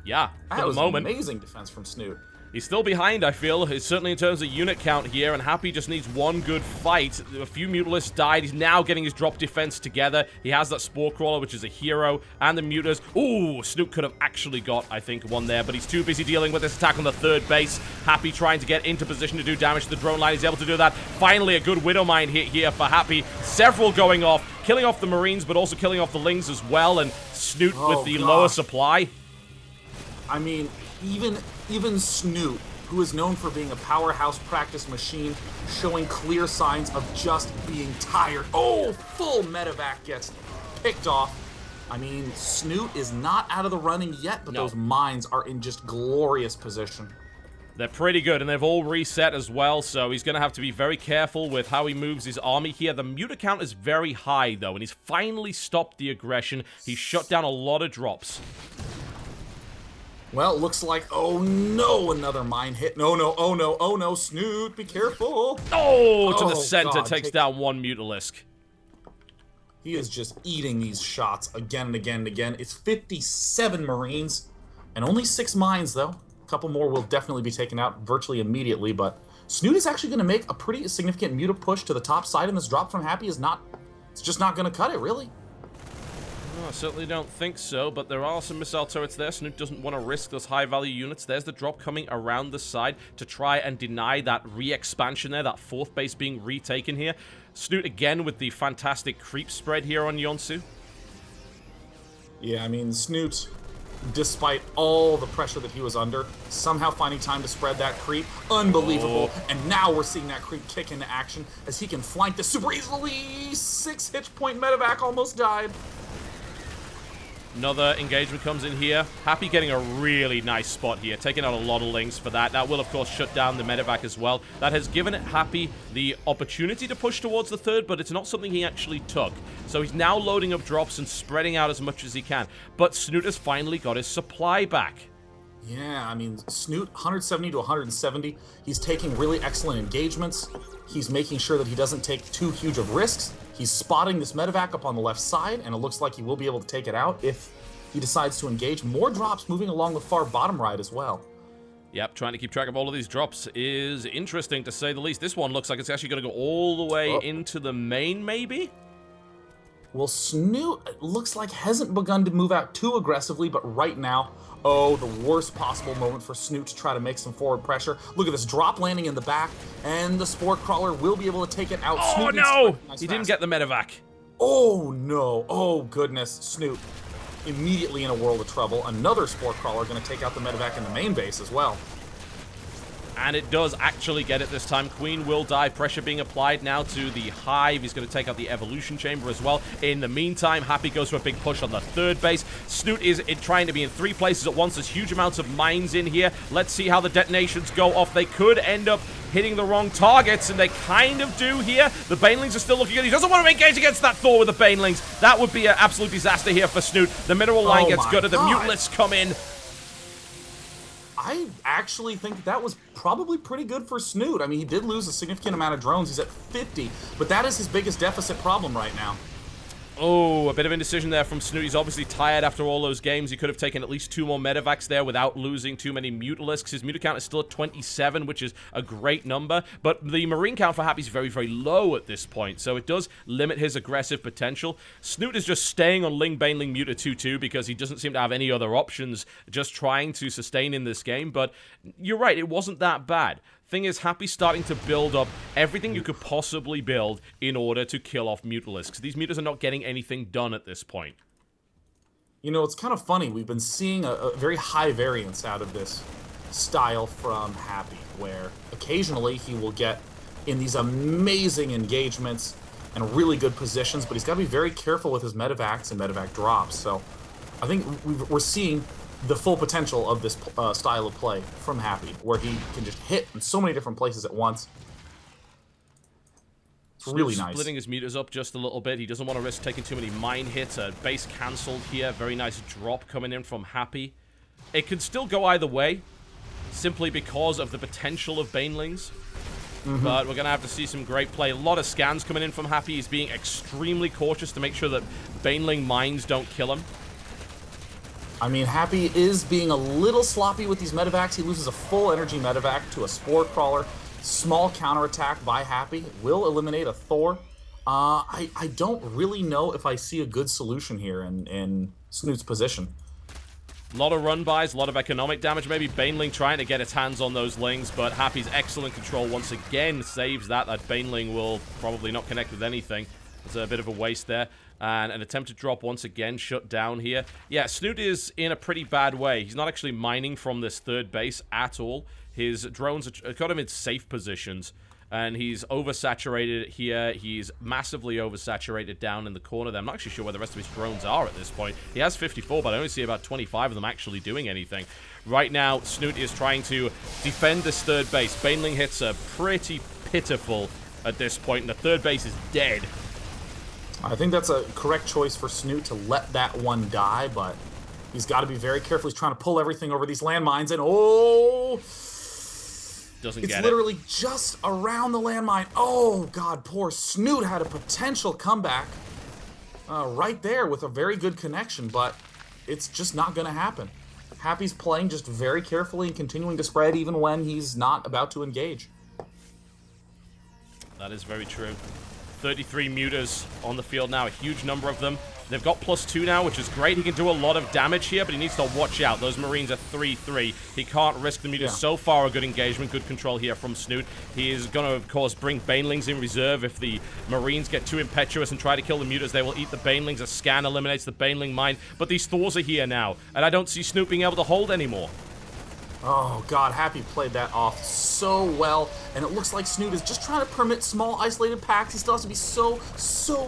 Yeah, that was an amazing defense from Snute. He's still behind, I feel, certainly in terms of unit count here, and Happy just needs one good fight. A few Mutalisks died. He's now getting his drop defense together. He has that Spore Crawler, which is a hero, and the Mutas. Ooh, Snute could have actually got, I think, one there, but he's too busy dealing with this attack on the 3rd base. Happy trying to get into position to do damage to the drone line. He's able to do that. Finally, a good Widow Mine hit here for Happy. Several going off, killing off the Marines, but also killing off the Lings as well, and Snute with the lower supply. I mean, even Snute, who is known for being a powerhouse practice machine, showing clear signs of just being tired. Oh, full medevac gets picked off. I mean, Snute is not out of the running yet, but those mines are in just glorious position. They're pretty good, and they've all reset as well, so he's going to have to be very careful with how he moves his army here. The Muta count is very high, though, and he's finally stopped the aggression. He's shut down a lot of drops. Well, it looks like, oh no, another mine hit. No, oh no, Snute, be careful. Oh, to the center, takes down one Mutalisk. He is just eating these shots again and again and again. It's 57 Marines, and only 6 mines, though. A couple more will definitely be taken out virtually immediately, but Snute is actually going to make a pretty significant Muta push to the top side, and this drop from Happy is not, it's just not going to cut it, really. I certainly don't think so, but there are some missile turrets there. Snute doesn't want to risk those high-value units. There's the drop coming around the side to try and deny that re-expansion there, that 4th base being retaken here. Snute again with the fantastic creep spread here on Yonsu. Yeah, I mean, Snute, despite all the pressure that he was under, somehow finding time to spread that creep. Unbelievable. And now we're seeing that creep kick into action as he can flank this super easily. 6 hit point medevac almost died. Another engagement comes in here. Happy getting a really nice spot here, taking out a lot of lings for that. That will, of course, shut down the medevac as well. That has given Happy the opportunity to push towards the third, but it's not something he actually took. So he's now loading up drops and spreading out as much as he can. But Snute has finally got his supply back. Yeah, I mean, Snute, 170 to 170. He's taking really excellent engagements. He's making sure that he doesn't take too huge of risks. He's spotting this medevac up on the left side, and it looks like he will be able to take it out if he decides to engage. More drops moving along the far bottom right as well. Yep, trying to keep track of all of these drops is interesting, to say the least. This one looks like it's actually going to go all the way into the main, maybe? Well, Snute looks like hasn't begun to move out too aggressively, but right now, oh, the worst possible moment for Snute to try to make some forward pressure. Look at this drop landing in the back, and the Spore Crawler will be able to take it out. Oh, Snute no! He didn't get the medevac. Oh, no. Oh, goodness. Snute immediately in a world of trouble. Another Spore Crawler going to take out the medevac in the main base as well. And it does actually get it this time. Queen will die. Pressure being applied now to the Hive. He's going to take out the Evolution Chamber as well. In the meantime, Happy goes for a big push on the third base. Snute is trying to be in 3 places at once. There's huge amounts of mines in here. Let's see how the detonations go off. They could end up hitting the wrong targets, and they kind of do here. The Banelings are still looking good. He doesn't want to engage against that Thor with the Banelings. That would be an absolute disaster here for Snute. The mineral line gets gutted. The Mutalisks come in. I actually think that was probably pretty good for Snute. I mean, he did lose a significant amount of drones. He's at 50, but that is his biggest deficit problem right now. Oh, a bit of indecision there from Snute. He's obviously tired after all those games. He could have taken at least 2 more medevacs there without losing too many Mutalisks. His Muta count is still at 27, which is a great number. But the Marine count for Happy is very, very low at this point, so it does limit his aggressive potential. Snute is just staying on Ling Baneling Muta 2-2 because he doesn't seem to have any other options, just trying to sustain in this game. But you're right, it wasn't that bad. Thing is, Happy's starting to build up everything you could possibly build in order to kill off Mutalisks. These Mutas are not getting anything done at this point. You know, it's kind of funny. We've been seeing a very high variance out of this style from Happy, where occasionally he will get in these amazing engagements and really good positions, but he's got to be very careful with his medevacs and medevac drops. So I think we're seeing the full potential of this style of play from Happy, where he can just hit in so many different places at once. It's really nice. Splitting his Mutas up just a little bit. He doesn't want to risk taking too many mine hits. Base cancelled here. Very nice drop coming in from Happy. It could still go either way, simply because of the potential of Banelings. But we're going to have to see some great play. A lot of scans coming in from Happy. He's being extremely cautious to make sure that Baneling mines don't kill him. I mean, Happy is being a little sloppy with these medevacs. He loses a full energy medevac to a Spore Crawler. Small counterattack by Happy will eliminate a Thor. I don't really know if I see a good solution here in Snute's position. A lot of run-bys, a lot of economic damage. Maybe Baneling trying to get its hands on those Lings, but Happy's excellent control once again saves that. That Baneling will probably not connect with anything. It's a bit of a waste there. And an attempted drop once again shut down here. Yeah, Snute is in a pretty bad way. He's not actually mining from this third base at all. His drones have got him in safe positions. And he's oversaturated here. He's massively oversaturated down in the corner there. I'm not actually sure where the rest of his drones are at this point. He has 54, but I only see about 25 of them actually doing anything. Right now, Snute is trying to defend this third base. Baneling hits are pretty pitiful at this point, and the third base is dead. I think that's a correct choice for Snute to let that one die, but he's got to be very careful. He's trying to pull everything over these landmines, and oh! Doesn't get it. It's literally just around the landmine. Oh, God, poor Snute had a potential comeback right there with a very good connection, but it's just not going to happen. Happy's playing just very carefully and continuing to spread even when he's not about to engage. That is very true. 33 Mutas on the field now, a huge number of them. They've got +2 now, which is great. He can do a lot of damage here, but he needs to watch out. Those Marines are 3-3. He can't risk the Mutas. Yeah. So far, a good engagement, good control here from Snute. He is going to, of course, bring Banelings in reserve. If the Marines get too impetuous and try to kill the Mutas, they will eat the Banelings. A scan eliminates the Baneling mine, but these Thors are here now, and I don't see Snute being able to hold anymore. Oh, God, Happy played that off so well, and it looks like Snute is just trying to permit small, isolated packs. He still has to be so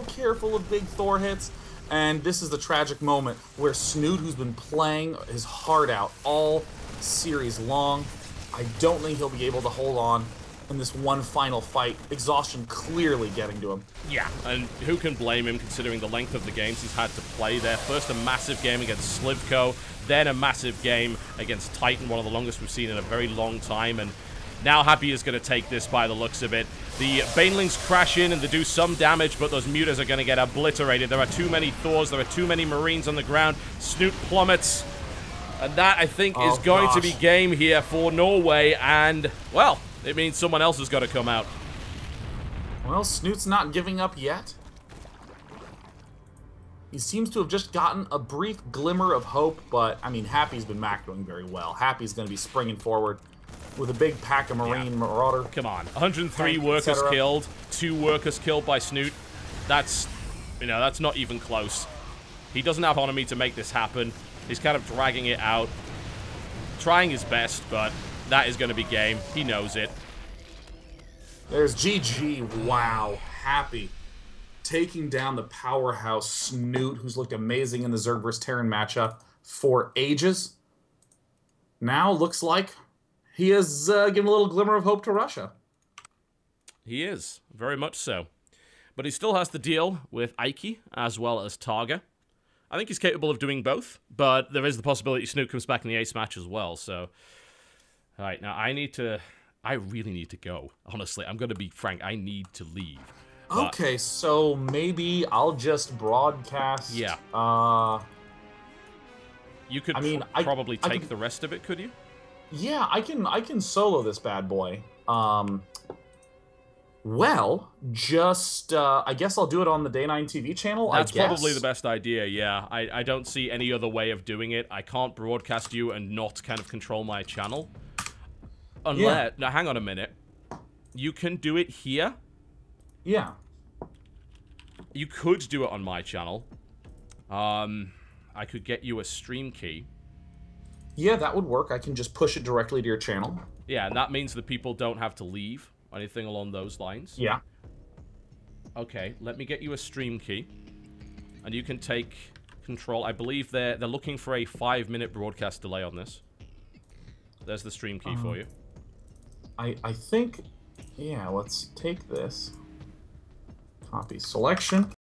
careful of big Thor hits, And this is the tragic moment where Snute, who's been playing his heart out all series long, I don't think he'll be able to hold on in this one final fight. Exhaustion clearly getting to him. Yeah, and who can blame him considering the length of the games he's had to play there. First a massive game against sLivko, then a massive game against Titan, one of the longest we've seen in a very long time, and now Happy is going to take this by the looks of it. The Banelings crash in and they do some damage, but those mutas are going to get obliterated. There are too many Thors, there are too many Marines on the ground. Snute plummets. And that, I think, is going to be game here for Norway, and, well, it means someone else has got to come out. Well, Snute's not giving up yet. He seems to have just gotten a brief glimmer of hope, but, I mean, Happy's been macroing very well. Happy's going to be springing forward with a big pack of Marine Marauder. Come on. 103 workers killed, 2 workers killed by Snute. That's, you know, that's not even close. He doesn't have Onami to make this happen. He's kind of dragging it out. Trying his best, but that is going to be game. He knows it. There's GG. Wow. Happy. Taking down the powerhouse Snute, who's looked amazing in the Zerg vs. Terran matchup for ages. Now looks like he is giving a little glimmer of hope to Russia. He is. Very much so. But he still has to deal with Eiki as well as TargA. I think he's capable of doing both, but there is the possibility Snute comes back in the ace match as well, so... Alright, now I really need to go. Honestly, I'm going to be frank, I need to leave. But, okay, so maybe I'll just broadcast... Yeah. You could probably take the rest of it, could you? Yeah, I can solo this bad boy. Well, just, I guess I'll do it on the Day 9 TV channel, That's probably the best idea, yeah. I don't see any other way of doing it. I can't broadcast you and not kind of control my channel. Unless... Yeah. Now, hang on a minute. You can do it here? Yeah. You could do it on my channel. I could get you a stream key. Yeah, that would work. I can just push it directly to your channel. Yeah, and that means that people don't have to leave. Anything along those lines. Yeah. Okay, let me get you a stream key. And you can take control. I believe they're looking for a 5-minute broadcast delay on this. There's the stream key for you. I think... Yeah, let's take this. Copy selection.